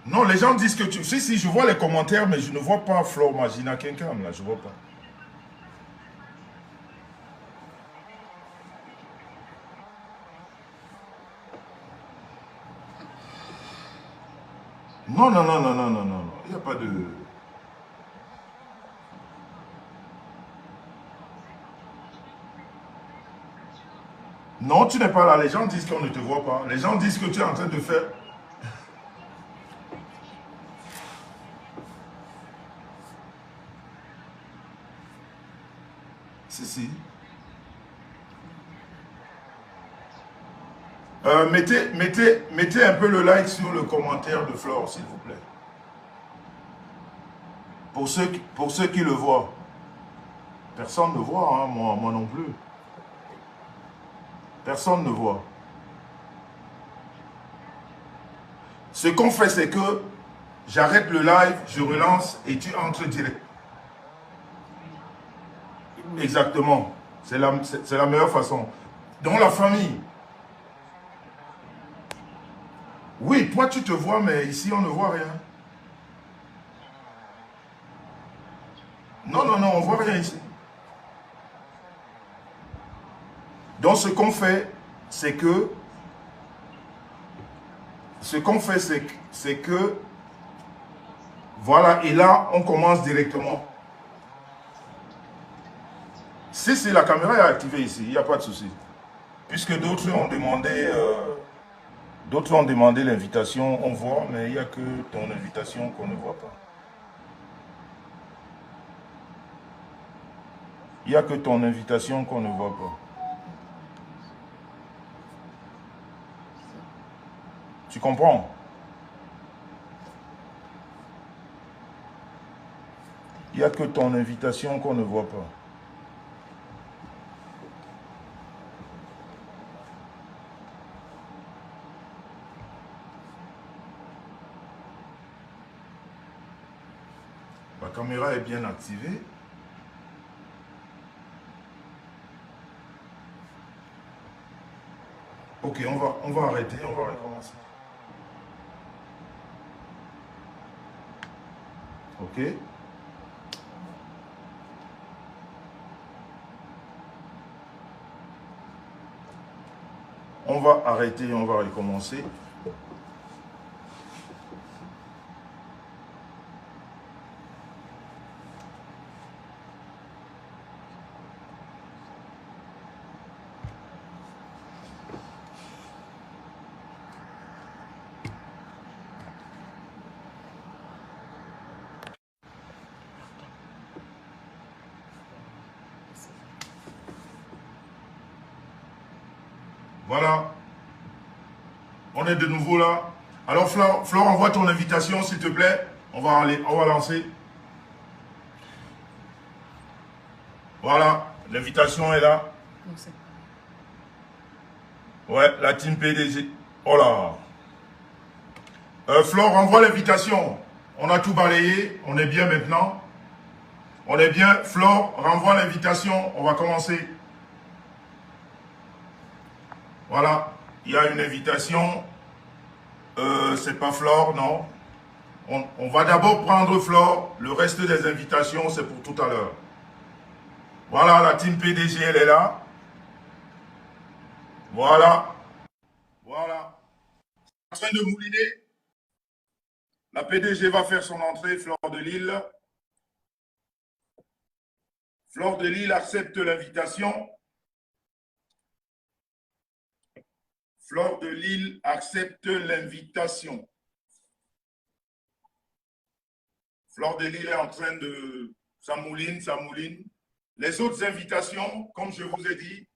Non, les gens disent que tu... Si, je vois les commentaires, mais je ne vois pas Flore Magina Kenkam, là, je ne vois pas. Non, non, non, non, non, non, non, il n'y a pas de... Non, tu n'es pas là, les gens disent qu'on ne te voit pas. Les gens disent que tu es en train de faire... Si. Mettez un peu le like sur le commentaire de Flore, s'il vous plaît. Pour ceux qui le voient. Personne ne voit, hein, moi non plus. Personne ne voit. Ce qu'on fait, c'est que j'arrête le live, je relance et tu entres direct. Exactement. C'est la meilleure façon. Dans la famille. Oui, toi tu te vois, mais ici on ne voit rien. Non, non, non, on ne voit rien ici. Donc ce qu'on fait, c'est que... Voilà, et là, on commence directement. Si la caméra est activée ici, il n'y a pas de souci. Puisque d'autres ont demandé l'invitation, on voit, mais il n'y a que ton invitation qu'on ne voit pas. Il n'y a que ton invitation qu'on ne voit pas. Tu comprends? Il n'y a que ton invitation qu'on ne voit pas. La caméra est bien activée. Ok, on va arrêter, on va recommencer. Ok? On va arrêter, on va recommencer. Voilà. On est de nouveau là. Alors Flore, envoie ton invitation s'il te plaît. On va lancer. Voilà, l'invitation est là. Ouais, la team PDG. Oh là. Flore, envoie l'invitation. On a tout balayé. On est bien maintenant. On est bien. Flore, renvoie l'invitation. On va commencer. Voilà. Il y a une invitation. C'est pas Flore, non. On va d'abord prendre Flore. Le reste des invitations, c'est pour tout à l'heure. Voilà, la team PDG, elle est là. Voilà. Voilà. En train de mouliner. La PDG va faire son entrée, Flore de Lille. Fleur de Lille accepte l'invitation. Fleur de Lille accepte l'invitation. Fleur de Lille est en train de... Ça mouline, ça mouline. Les autres invitations, comme je vous ai dit,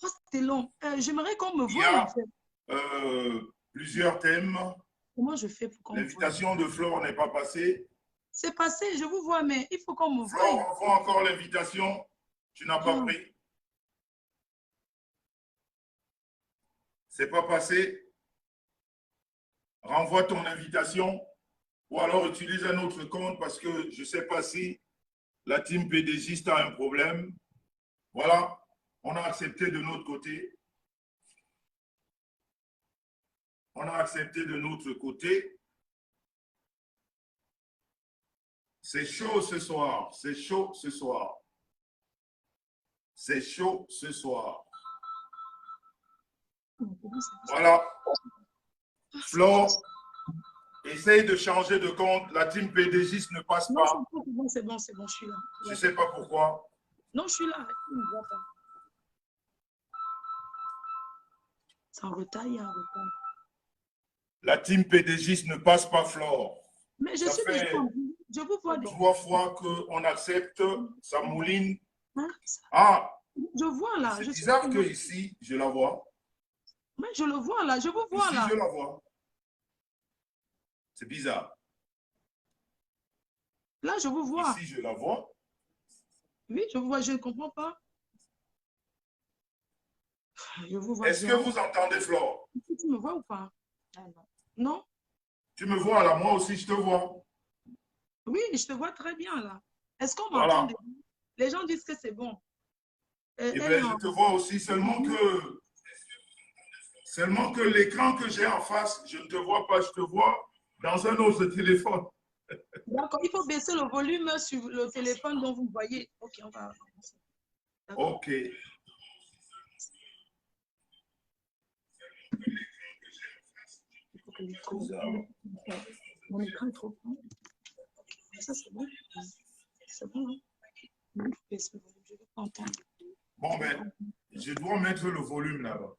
Oh, c'était long. J'aimerais qu'on me il y voie, a en fait. plusieurs thèmes. Comment je fais pour qu'on me voie? L'invitation de Flore n'est pas passée. C'est passé, je vous vois, mais il faut qu'on me voie. Flore envoie encore l'invitation. Tu n'as pas pris. C'est pas passé. Renvoie ton invitation ou alors utilise un autre compte parce que je ne sais pas si la team PDGiste a un problème. Voilà, on a accepté de notre côté. On a accepté de notre côté. C'est chaud ce soir, c'est chaud ce soir. C'est chaud ce soir. Voilà. Flo, essaye de changer de compte. La team PDGiste ne passe pas. Non, c'est bon, je suis là. Je ne sais pas pourquoi. Non, je suis là. Il ne me voit pas. C'est en retard, il y a un retard. La team PDGiste ne passe pas, Flore. Mais je Ça suis fait déjà en vie. Je vous vois. 3 fois qu'on accepte, ça mouline. Hein? Ah, je vois là. C'est bizarre que ici, je la vois. Mais je le vois là, je vous vois ici, là. je la vois. C'est bizarre. Là, je vous vois. Ici, je la vois. Oui, je vous vois, je ne comprends pas. Je vous vois. Est-ce que vous entendez, Flore? Tu me vois ou pas? Ah, non. Non? Tu me vois là, moi aussi, je te vois. Oui, je te vois très bien là. Est-ce qu'on Voilà. m'entend? Les gens disent que c'est bon. Eh bien, je te vois aussi, seulement que l'écran que j'ai en face, je ne te vois pas, je te vois dans un autre téléphone. D'accord, il faut baisser le volume sur le téléphone dont vous me voyez. Ok, on va commencer. Ok. Il faut que l'écran... Mon écran est trop grand. Ça, c'est bon. C'est bon, hein? Baisse le volume, je ne vais pas entendre. Bon, ben, je dois mettre le volume là-bas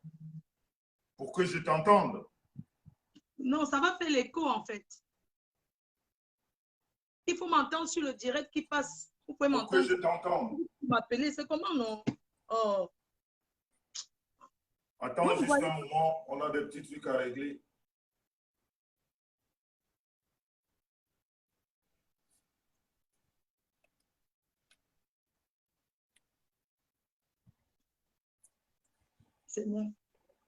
pour que je t'entende. Non, ça va faire l'écho en fait. Il faut m'entendre sur le direct qui passe. Vous pouvez m'entendre. Pour que je t'entende. Vous m'appelez, c'est comment non? Oh. Attends Non, juste un moment, on a des petits trucs à régler. C'est bon.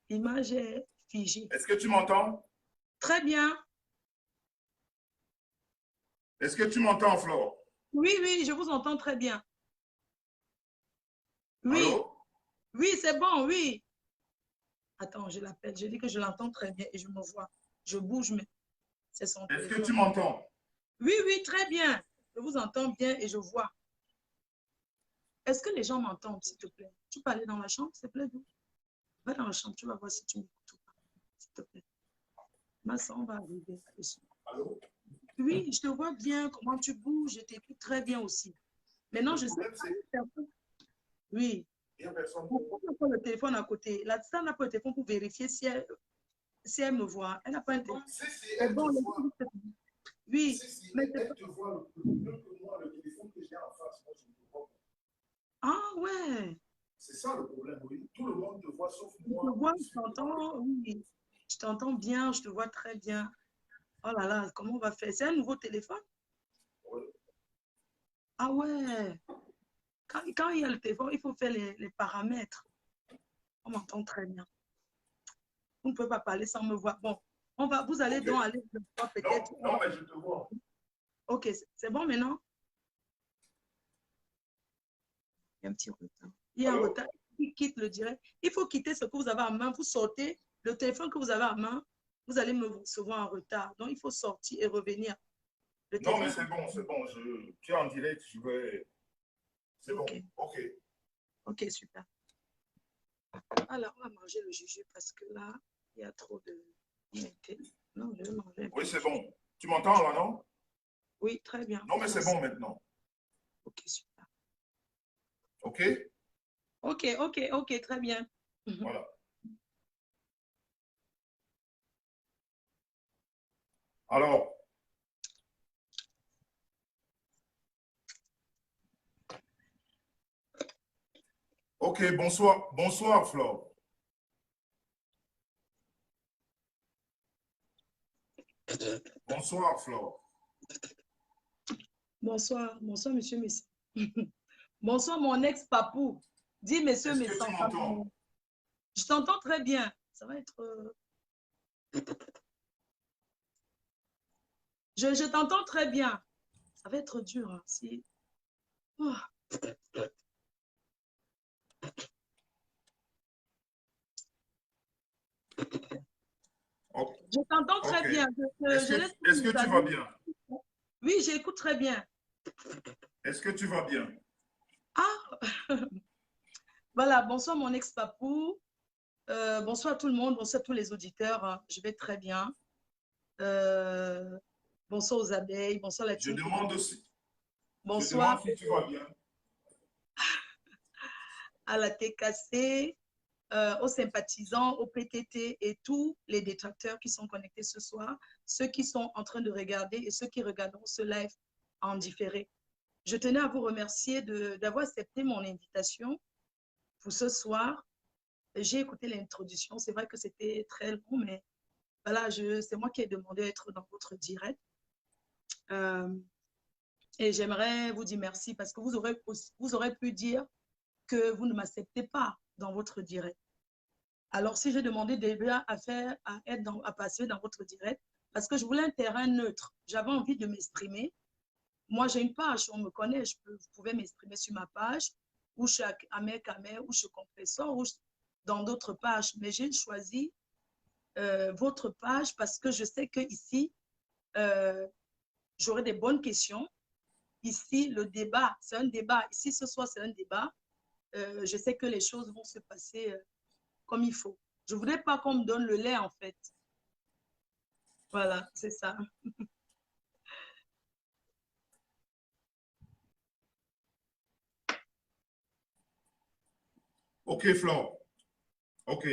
L'image est figée. Est-ce que tu m'entends? Très bien. Est-ce que tu m'entends, Flore? Oui, oui, je vous entends très bien. Oui. Allô? Oui, c'est bon, oui. Attends, je l'appelle. Je dis que je l'entends très bien et je me vois. Je bouge, mais c'est son téléphone. Est-ce que tu m'entends? Oui, oui, très bien. Je vous entends bien et je vois. Est-ce que les gens m'entendent, s'il te plaît? Tu peux aller dans la chambre, s'il te plaît? Va dans la chambre, tu vas voir si tu m'écoutes ou pas, s'il te plaît. Ma sang va arriver. Allô? Oui, je te vois bien, comment tu bouges, je t'écoute très bien aussi. Maintenant, je sais pas. Oui. Il y a personne. Pourquoi on n'a pas le téléphone à côté? La dame n'a pas le téléphone pour vérifier si elle me voit. Elle n'a pas un téléphone. Elle bon, te voit. Oui. Mais elle te voit le mieux que moi, le téléphone que j'ai en face, moi, je ne te vois pas. Ah ouais. C'est ça le problème, oui. Tout le monde te voit sauf moi. Je te vois, je t'entends, oui. Je t'entends bien, je te vois très bien. Oh là là, comment on va faire? C'est un nouveau téléphone? Oui. Ah ouais. Quand il y a le téléphone, il faut faire les paramètres. On m'entend très bien. Vous ne pouvez pas parler sans me voir. Bon, vous allez donc aller peut-être. Non, mais je te vois. Ok, c'est bon maintenant? Il y a un petit retard. Il y a un retard. Il quitte le direct. Il faut quitter ce que vous avez en main. Vous sortez le téléphone que vous avez en main. Vous allez me recevoir en retard. Donc, il faut sortir et revenir. Non, mais c'est bon, c'est bon. Tu es en direct, je vais... C'est bon, ok. Ok, super. Alors, on va manger le jujube parce que là, il y a trop de... Non, je vais manger. Oui, c'est bon. Tu m'entends là, non? Oui, très bien. Non, mais c'est bon maintenant. Ok, super. OK? Ok, ok, ok, très bien. Voilà. Alors, OK, bonsoir. Bonsoir, Flore. Bonsoir, Flore. Bonsoir, bonsoir, monsieur Messi. Bonsoir, mon ex-papou. Dis, monsieur Est-ce que Messi, tu enfin, m'entends? je t'entends très bien. Ça va être. Je t'entends très bien. Ça va être dur, hein, si. Oh, OK. je t'entends très OK. bien. Je laisse tous Est-ce mes que tu vas amis. bien? Oui, j'écoute très bien. Est-ce que tu vas bien? Ah, voilà. Bonsoir, mon ex-papou. Bonsoir tout le monde. Bonsoir tous les auditeurs, hein. Je vais très bien. Euh, bonsoir aux abeilles. Bonsoir la Je team Coco. demande si, je demande Bonsoir si tu vas bien. à la TKC, aux sympathisants, aux PTT et tous les détracteurs qui sont connectés ce soir, ceux qui sont en train de regarder et ceux qui regarderont ce live en différé. Je tenais à vous remercier d'avoir accepté mon invitation pour ce soir. J'ai écouté l'introduction. C'est vrai que c'était très long, mais voilà, c'est moi qui ai demandé à être dans votre direct. Euh, et j'aimerais vous dire merci parce que vous aurez pu dire que vous ne m'acceptez pas dans votre direct. Alors, si j'ai demandé déjà à passer dans votre direct, parce que je voulais un terrain neutre, j'avais envie de m'exprimer. Moi, j'ai une page, on me connaît, vous pouvez m'exprimer sur ma page, ou chez Amer Kamer, ou chez Compressor, ou dans d'autres pages. Mais j'ai choisi votre page parce que je sais qu'ici, euh, j'aurai des bonnes questions. Ici, le débat, c'est un débat. Ici, ce soir, c'est un débat. Je sais que les choses vont se passer comme il faut. Je ne voudrais pas qu'on me donne le lait, en fait. Voilà, c'est ça. OK, Flore. OK.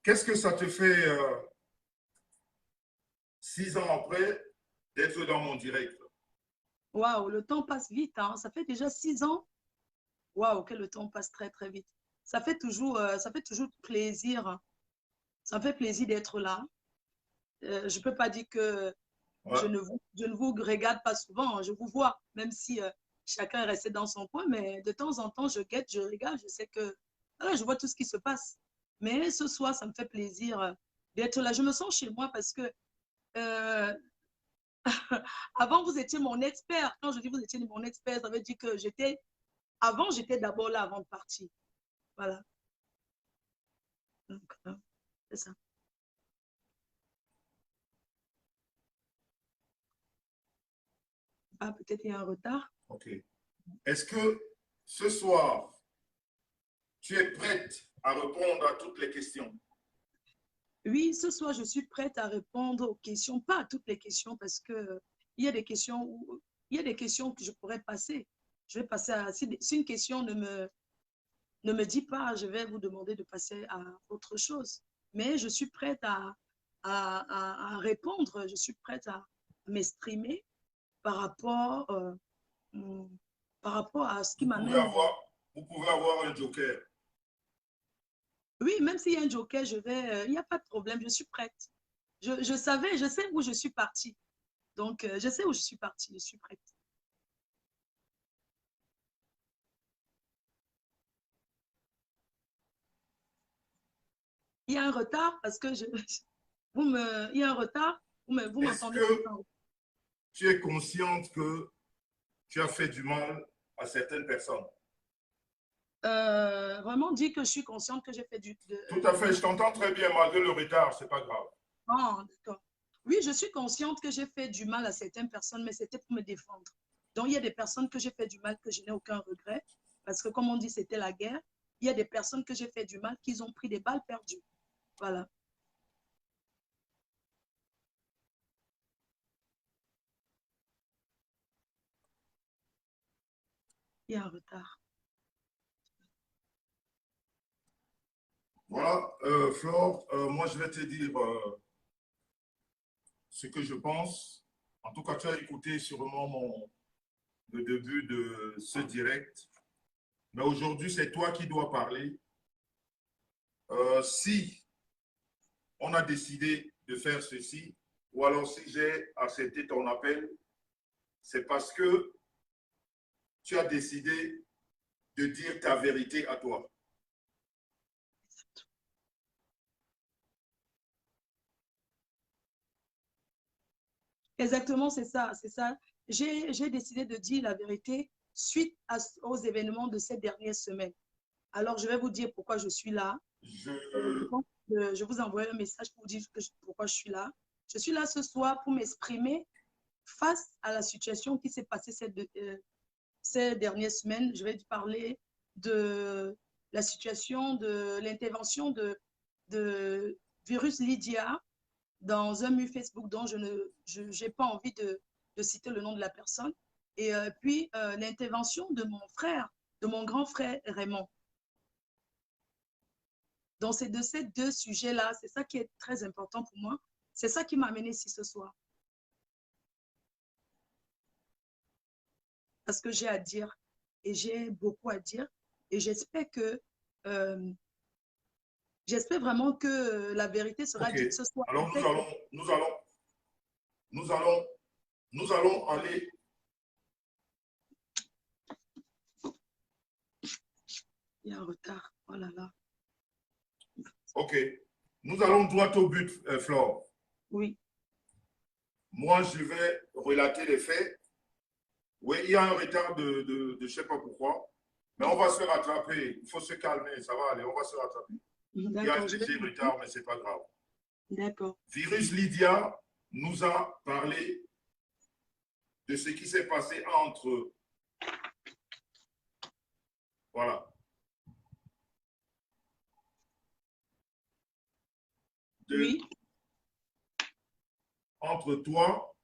Qu'est-ce que ça te fait 6 ans après d'être dans mon direct? Waouh, le temps passe vite, hein. Ça fait déjà 6 ans. Waouh, que le temps passe très, très vite. Ça fait toujours plaisir, hein. Ça me fait plaisir d'être là. Je ne peux pas dire que Ouais. je ne vous regarde pas souvent, hein. Je vous vois, même si chacun est resté dans son coin, mais de temps en temps, je guette, je regarde, je sais que voilà, je vois tout ce qui se passe. Mais ce soir, ça me fait plaisir d'être là. Je me sens chez moi parce que euh, avant, vous étiez mon expert. Quand je dis vous étiez mon expert, ça veut dire que j'étais d'abord là avant de partir. Voilà. Donc, c'est ça. Ah, peut-être il y a un retard. OK. Est-ce que ce soir, tu es prête à répondre à toutes les questions? Oui, ce soir, je suis prête à répondre aux questions, pas à toutes les questions, parce que il y a des questions il y a des questions que je pourrais passer. Je vais passer à, si une question ne me dit pas, je vais vous demander de passer à autre chose. Mais je suis prête à répondre, je suis prête à m'exprimer par rapport, par rapport à ce qui Vous pouvez m'amène. avoir, vous pouvez avoir un joker. Oui, même s'il y a un joker, il n'y a pas de problème, je suis prête. Je sais où je suis partie. Donc, je sais où je suis partie, je suis prête. Il y a un retard parce que il y a un retard, vous Est-ce m'entendez? que tu es consciente que tu as fait du mal à certaines personnes? Vraiment dire que je suis consciente que j'ai fait Tout à fait, je t'entends très bien malgré le retard, c'est pas grave. Ah, d'accord. Oui, je suis consciente que j'ai fait du mal à certaines personnes, mais c'était pour me défendre. Donc, il y a des personnes que j'ai fait du mal que je n'ai aucun regret, parce que comme on dit, c'était la guerre. Il y a des personnes que j'ai fait du mal qui ont pris des balles perdues. Voilà, il y a un retard. Voilà, Flore, moi je vais te dire ce que je pense. En tout cas, tu as écouté sûrement le début de ce direct. Mais aujourd'hui, c'est toi qui dois parler. Si on a décidé de faire ceci, ou alors si j'ai accepté ton appel, c'est parce que tu as décidé de dire ta vérité à toi. Exactement, c'est ça, c'est ça. J'ai décidé de dire la vérité suite aux événements de ces dernières semaines. Alors, je vais vous dire pourquoi je suis là. Je pense que je vous envoie un message pour vous dire pourquoi je suis là. Je suis là ce soir pour m'exprimer face à la situation qui s'est passée ces dernières semaines. Je vais parler de la situation de l'intervention de virus Lydia dans un mur Facebook dont je n'ai pas envie de citer le nom de la personne. Et puis, l'intervention de mon frère, de mon grand frère Raymond. Donc, c'est de ces deux sujets-là, c'est ça qui est très important pour moi. C'est ça qui m'a amené ici ce soir. Parce que j'ai à dire et j'ai beaucoup à dire. Et j'espère que, j'espère vraiment que la vérité sera Ok. dite ce soir. Alors nous allons aller. Il y a un retard. Oh là là. Ok. Nous allons droit au but, Flore. Oui. Moi, je vais relater les faits. Oui, il y a un retard je ne sais pas pourquoi. Mais on va se rattraper. Il faut se calmer. Ça va aller. On va se rattraper. Il y a un léger retard, mais ce n'est pas grave. D'accord. Virus Lydia nous a parlé de ce qui s'est passé entre. Voilà. Oui. Entre toi,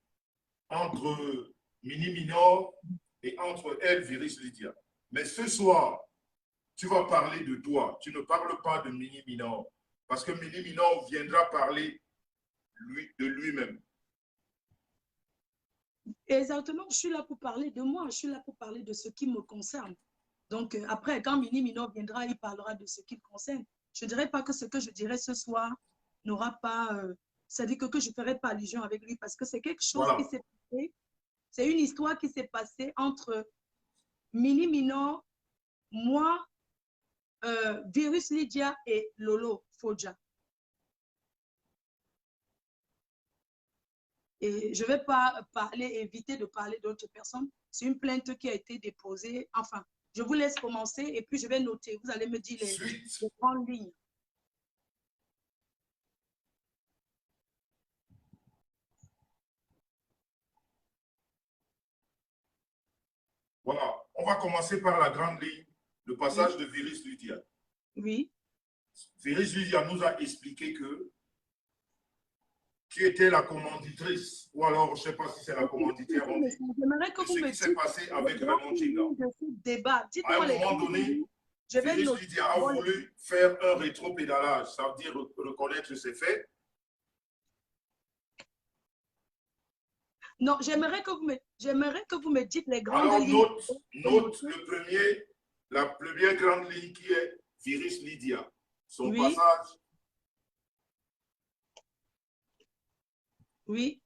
entre Mini Minor et entre elle, Virus Lydia. Mais ce soir, tu vas parler de toi. Tu ne parles pas de Mini Minor. Parce que Mini Minor viendra parler de lui-même. Exactement, je suis là pour parler de moi, je suis là pour parler de ce qui me concerne. Donc, après, quand Mini Minor viendra, il parlera de ce qui le concerne. Je ne dirais pas que ce que je dirais ce soir n'aura pas, c'est-à-dire que je ne ferai pas allusion avec lui parce que c'est quelque chose qui Voilà. s'est passé, c'est une histoire qui s'est passée entre Mini Minor, moi, Virus Lydia et Lolo Fodja. Et je ne vais pas éviter de parler d'autres personnes. C'est une plainte qui a été déposée. Enfin, je vous laisse commencer et puis je vais noter. Vous allez me dire les grandes lignes. Voilà. On va commencer par la grande ligne, le passage de Virus Lydia. Oui. Virus Lydia nous a expliqué qui était la commanditrice, ou alors je ne sais pas si c'est la commanditaire, on dit, J'aimerais que de vous ce me qui s'est dites passé avec Raymond Chinga. À un moment donné, je vais Virus Lydia a voulu faire un rétro-pédalage, ça veut dire reconnaître ses faits. Non, j'aimerais que vous me dites les grandes alors, lignes. note la première grande ligne qui est Virus Lydia. Son passage. Oui.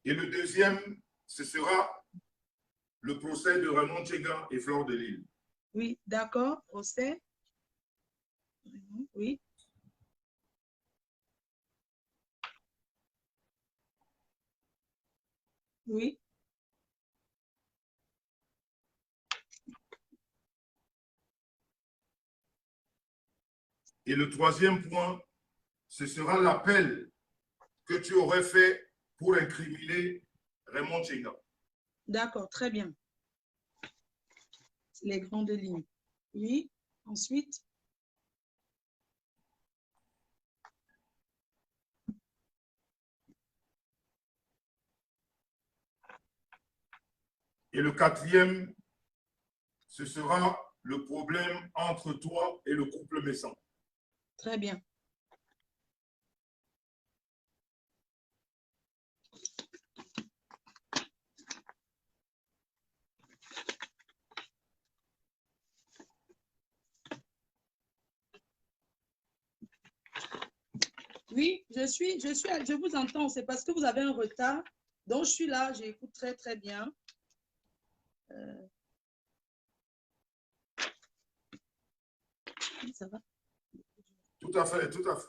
Et le deuxième, ce sera le procès de Raymond Tchéga et Flore de Lille. Oui, d'accord, procès. Oui. Oui. Et le troisième point, ce sera l'appel que tu aurais fait pour incriminer Raymond Tchéga. D'accord, très bien. Les grandes lignes. Oui, ensuite. Et le quatrième, ce sera le problème entre toi et le couple Messan. Très bien. Oui, je vous entends. C'est parce que vous avez un retard. Donc, je suis là, j'écoute très, très bien. Ça va? Tout à fait, tout à fait.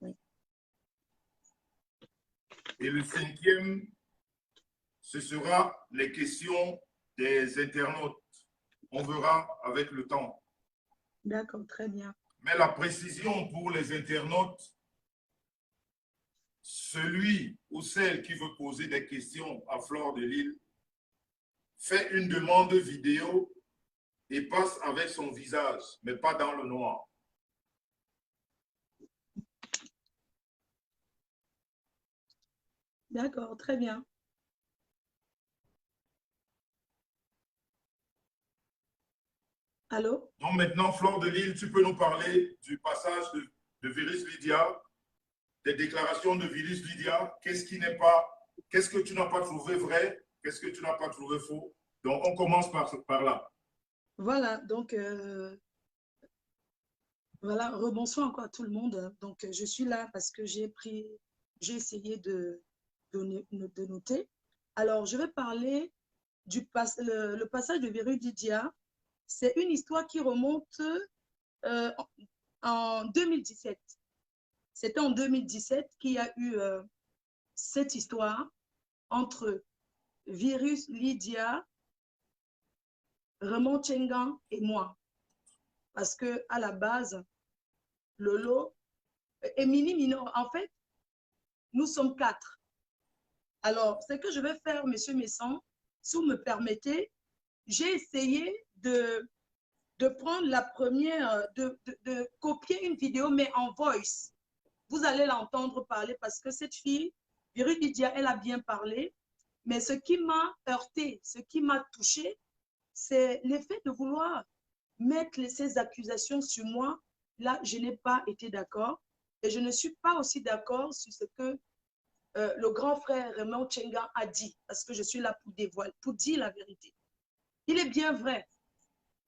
Oui. Et le cinquième, ce sera les questions des internautes. On verra avec le temps. D'accord, très bien. Mais la précision pour les internautes, celui ou celle qui veut poser des questions à Fleur de Lys fait une demande vidéo et passe avec son visage, mais pas dans le noir. D'accord, très bien. Allô? Donc maintenant, Fleur de Lys, tu peux nous parler du passage de Virus Lydia, des déclarations de Virus Lydia. Qu'est-ce qui n'est pas, qu'est-ce que tu n'as pas trouvé vrai? Qu'est-ce que tu n'as pas trouvé faux? Donc, on commence par là. Voilà, donc, voilà, rebonsoir encore à tout le monde. Donc, je suis là parce que j'ai essayé de noter. Alors, je vais parler le passage de Virus Lydia. C'est une histoire qui remonte euh, en 2017. C'était en 2017 qu'il y a eu cette histoire entre Virus Lydia, Raymond Tchengan et moi. Parce que à la base, Lolo et Mini Minor, en fait, nous sommes 4. Alors, ce que je vais faire, Monsieur Messan, si vous me permettez, j'ai essayé de prendre la première, de copier une vidéo, mais en voice. Vous allez l'entendre parler parce que cette fille, Virus Lydia, elle a bien parlé. Mais ce qui m'a heurté, ce qui m'a touché, c'est l'effet de vouloir mettre ces accusations sur moi. Là, je n'ai pas été d'accord. Et je ne suis pas aussi d'accord sur ce que le grand frère Raymond Tchengan a dit, parce que je suis là pour dévoiler, pour dire la vérité. Il est bien vrai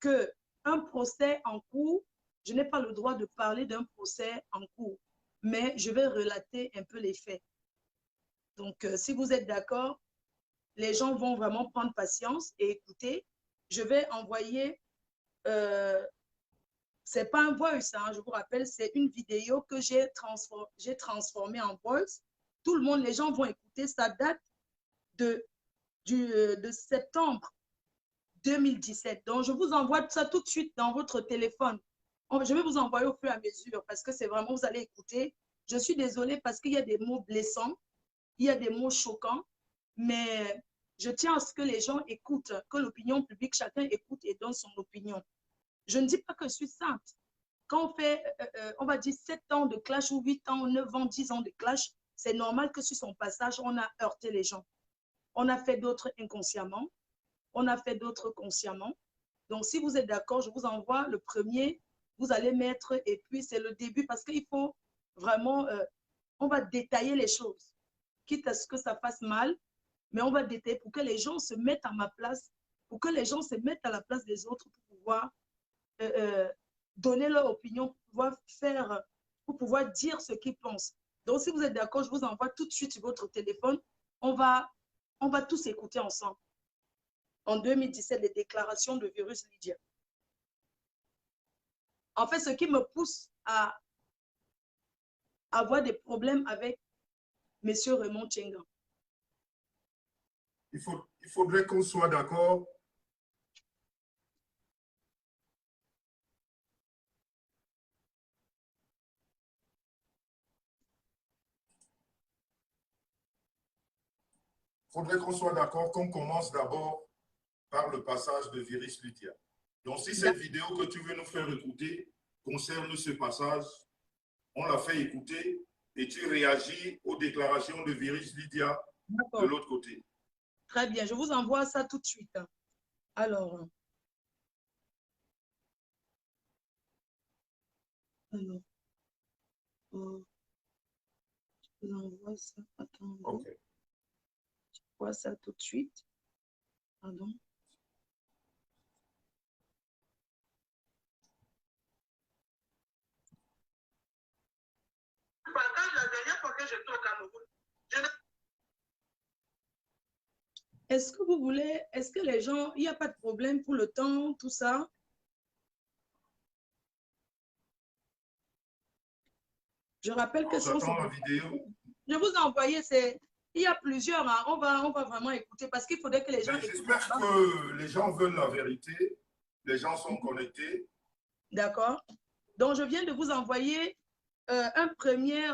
qu'un procès en cours, je n'ai pas le droit de parler d'un procès en cours, mais je vais relater un peu les faits. Donc, si vous êtes d'accord, les gens vont vraiment prendre patience et écouter. Je vais envoyer, c'est pas un voice, hein, je vous rappelle, c'est une vidéo que j'ai transformée en voice. Tout le monde, les gens vont écouter, ça date de septembre 2017. Donc, je vous envoie ça tout de suite dans votre téléphone. Je vais vous envoyer au fur et à mesure parce que c'est vraiment, vous allez écouter. Je suis désolée parce qu'il y a des mots blessants, il y a des mots choquants, mais je tiens à ce que les gens écoutent, que l'opinion publique, chacun écoute et donne son opinion. Je ne dis pas que je suis sainte. Quand on fait, on va dire 7 ans de clash ou 8 ans, 9 ans, 10 ans de clash, c'est normal que sur son passage, on a heurté les gens. On a fait d'autres inconsciemment, on a fait d'autres consciemment. Donc, si vous êtes d'accord, je vous envoie le premier, vous allez mettre, et puis c'est le début parce qu'il faut vraiment, on va détailler les choses, quitte à ce que ça fasse mal, mais on va détailler pour que les gens se mettent à ma place, pour que les gens se mettent à la place des autres pour pouvoir donner leur opinion, pour pouvoir dire ce qu'ils pensent. Donc, si vous êtes d'accord, je vous envoie tout de suite sur votre téléphone. On va tous écouter ensemble. En 2017, les déclarations de Virus Lydia. En fait, ce qui me pousse à avoir des problèmes avec M. Raymond Tchengan. Il faudrait qu'on soit d'accord. Il faudrait qu'on soit d'accord qu'on commence d'abord par le passage de Virus Lydia. Donc, si cette vidéo que tu veux nous faire écouter concerne ce passage, on l'a fait écouter et tu réagis aux déclarations de Virus Lydia de l'autre côté. Très bien, je vous envoie ça tout de suite. Alors, alors je vous envoie ça. Attendez. Ok. Je vois ça tout de suite. Pardon. La dernière fois que j'étais au Cameroun, est-ce que vous voulez, est-ce que les gens, il n'y a pas de problème pour le temps, tout ça? Je rappelle que sont ces... J'attends la vidéo. Je vous ai envoyé, il y a plusieurs, hein. On va vraiment écouter parce qu'il faudrait que les gens écoutent. J'espère que les gens veulent la vérité. Les gens sont connectés. D'accord. Donc, je viens de vous envoyer un premier,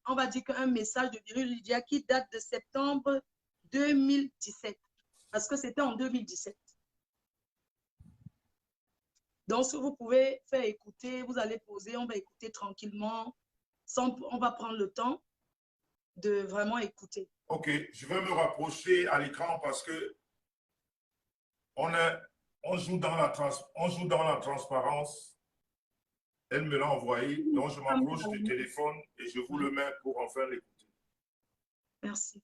on va dire qu'un message de Viril Lydia qui date de septembre 2017. Parce que c'était en 2017. Donc, si vous pouvez faire écouter, vous allez poser, on va écouter tranquillement. On va prendre le temps de vraiment écouter. Ok, je vais me rapprocher à l'écran parce que on joue dans la transparence. Elle me l'a envoyé, donc je m'approche du téléphone et je vous le mets pour enfin l'écouter. Merci.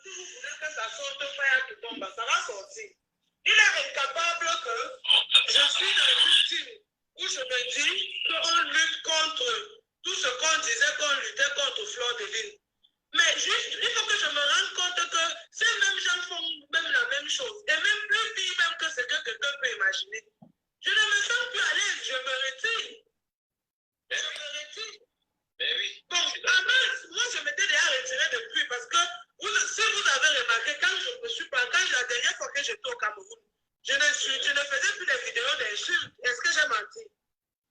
Si vous voulez que ça sorte pas, tout tombe, ça va sortir. Il est incapable que je suis dans une team où je me dis qu'on lutte contre tout ce qu'on disait qu'on luttait contre Fleur de Lys. Mais juste, il faut que je me rende compte que ces mêmes gens font même la même chose. Et même plus pire même que ce que quelqu'un peut imaginer. Je ne me sens plus à l'aise, je me retire. Je me retire. Mais oui. Bon, moi je m'étais déjà retiré depuis parce que si vous avez remarqué, quand la dernière fois que j'étais au Cameroun, je ne faisais plus des vidéos d'insultes. Est-ce que j'ai menti?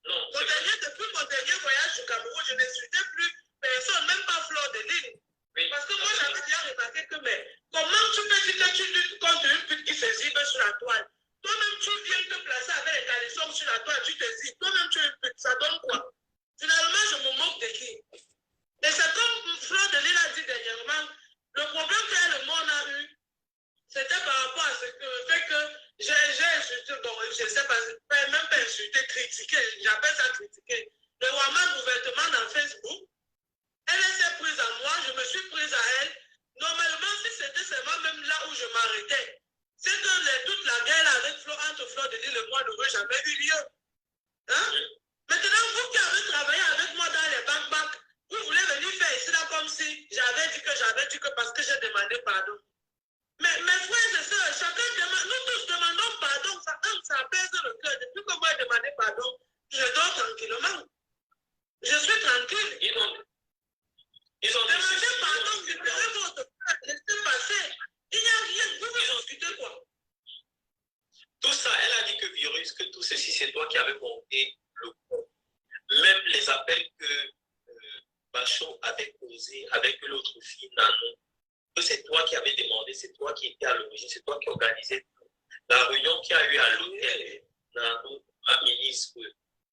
Non. Depuis mon dernier voyage au Cameroun, je n'insultais plus personne, même pas Fleur de Lys. Oui. Parce que moi j'avais déjà remarqué que, mais comment tu peux dire que tu luttes contre une pute qui se zibe sur la toile? Toi-même tu viens te placer avec les calissons sur la toile, tu te zibes. Toi-même tu es une pute, ça donne quoi? Finalement, je me moque de qui? Et c'est comme Fleur de Lys a dit dernièrement, le problème que le monde a eu, c'était par rapport à ce fait que j'ai insulté, bon, je ne sais pas, même pas insulté, critiqué, j'appelle ça critiquer. Le Waman ouvertement dans Facebook, elle s'est prise à moi, je me suis prise à elle. Normalement, si c'était seulement même là où je m'arrêtais, c'est que toute la guerre avec entre Fleur de Lys, le mois n'aurait jamais eu lieu. Hein? Maintenant, vous qui avez travaillé avec moi dans les bacs, vous voulez venir faire ici là comme si j'avais dit que parce que j'ai demandé pardon. Mais mes frères et sœurs, chacun demande, nous tous demandons pardon, ça apaise le cœur. Depuis que moi j'ai demandé pardon, je dors tranquillement. Je suis tranquille. Ils ont demandé pardon, libérez votre cœur, laissez passer. Il n'y a rien, vous discutez quoi? Tout ça, elle a dit que virus, que tout ceci, c'est toi qui avais monté le coup. Même les appels que Bachot avait causés avec l'autre fille, Nanon, que c'est toi qui avais demandé, c'est toi qui étais à l'origine, c'est toi qui organisais tout. La réunion qu'il y a eu à l'hôtel, Nanon, ma ministre,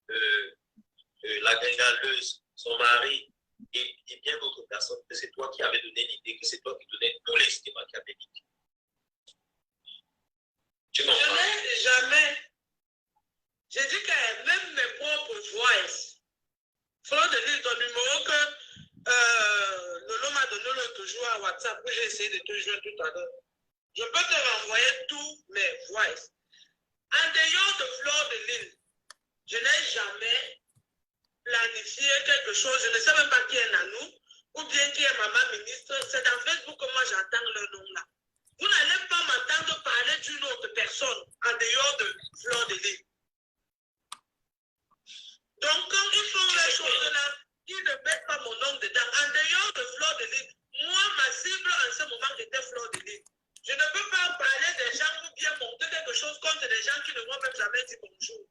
la gringaleuse, son mari, et bien d'autres personnes, que c'est toi qui avais donné l'idée, que c'est toi qui donnais tous les idées machiavéliques. Je n'ai jamais. J'ai dit que même mes propres voices, Fleur de Lys, ton numéro que Lolo m'a donné l'autre jour à WhatsApp, que j'ai essayé de te joindre tout à l'heure. Je peux te renvoyer tous mes voices. En dehors de Fleur de Lys, je n'ai jamais planifié quelque chose. Je ne sais même pas qui est Nanou ou bien qui est maman ministre. C'est dans Facebook que moi j'entends le nom là. Vous n'allez pas m'entendre parler d'une autre personne en dehors de Fleur de Lys. Donc, quand ils font les choses là, ils ne mettent pas mon nom dedans. En dehors de Fleur de Lys, moi, ma cible en ce moment était Fleur de Lys. Je ne peux pas parler des gens ou bien monter quelque chose contre des gens qui ne m'ont même jamais dit bonjour.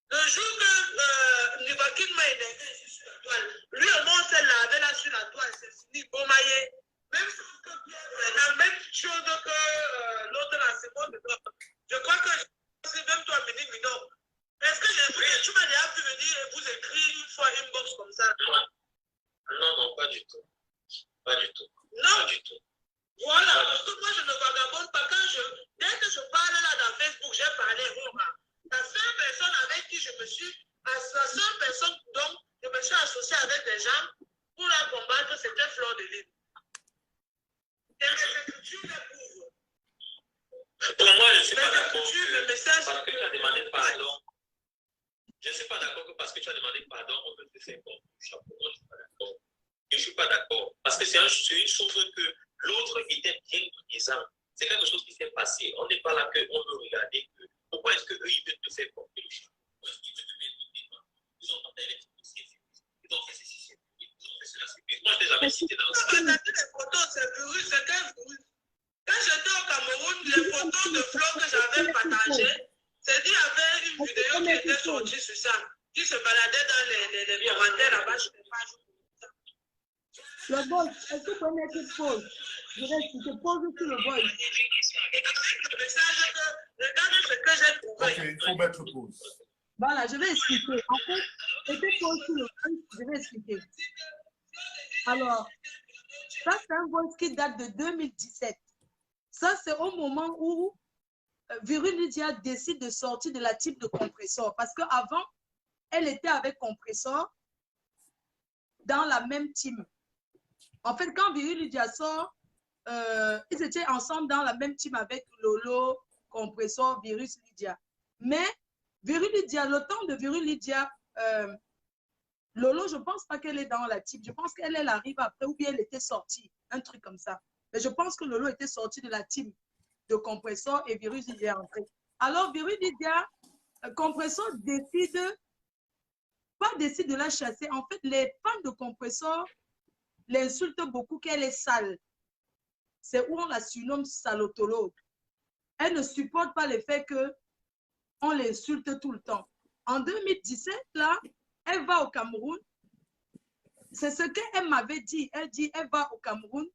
Le jour que Nivakin m'a énervé ici sur la toile, lui au moins s'est lavé là sur la toile, c'est fini, Bomaye. Même chose que la même chose que l'autre là, c'est bon. Je crois que c'est même toi, Mini Minon. Est-ce que tu m'as déjà vu venir et vous écrire une fois une box comme ça? du tout. Pas du tout. Non. Pas du tout. Voilà, parce que moi je ne vagabonde pas. Dès que je parle là dans Facebook, j'ai parlé Roma. La seule personne avec qui la seule personne dont je me suis associée avec des gens pour la combattre, c'était Fleur de Lille. Et mes écritures les prouvent. Pour moi, je ne suis pas d'accord. Le message. Parce que tu as demandé pardon. Je ne suis pas d'accord que parce que tu as demandé pardon, on peut te faire bon. Je ne suis pas d'accord. Je ne suis pas d'accord. Parce que c'est une chose que l'autre était bien disant. C'est quelque chose qui s'est passé. On n'est pas là qu'on veut regarder que pourquoi est-ce qu'eux, ils veulent te faire porter le champ. Pourquoi est-ce qu'ils veulent te mettre au débat. Ils ont tenté les dossiers, ils ont fait ceci, ils ont fait cela, c'est moi, je n'ai jamais cité dans ça. Les photos, c'est virus, c'est quel virus? Quand j'étais au Cameroun, les photos de Flo que j'avais partagées, c'est dit qu'il y avait une vidéo qui était sortie sur ça, qui se baladait dans les commentaires là-bas sur les pages. Le boss, est-ce que tu peux mettre pause? Je vais expliquer, pause sur le boss. Le message que, regardez ce que j'ai trouvé. Ok, il faut mettre pause. Voilà, je vais expliquer. En fait, mettez pause sur le boss, je vais expliquer. Alors, ça c'est un voice qui date de 2017. Ça c'est au moment où Virus Lydia décide de sortir de la team de Compressor. Parce qu'avant, elle était avec Compressor dans la même team. En fait, quand Virus Lydia sort, ils étaient ensemble dans la même team avec Lolo, Compressor, Virus Lydia. Mais Virus Lydia, le temps de Virus Lydia, Lolo, je ne pense pas qu'elle est dans la team. Je pense qu'elle arrive après ou bien elle était sortie. Un truc comme ça. Mais je pense que Lolo était sorti de la team de Compressor et Virus Lydia est entré. Alors, Virus Lydia, Compressor décide de la chasser. En fait, les fans de Compressor l'insultent beaucoup qu'elle est sale. C'est où on la surnomme salotologue. Elle ne supporte pas le fait qu'on l'insulte tout le temps. En 2017, là, elle va au Cameroun. C'est ce qu'elle m'avait dit. Elle dit, elle va au Cameroun.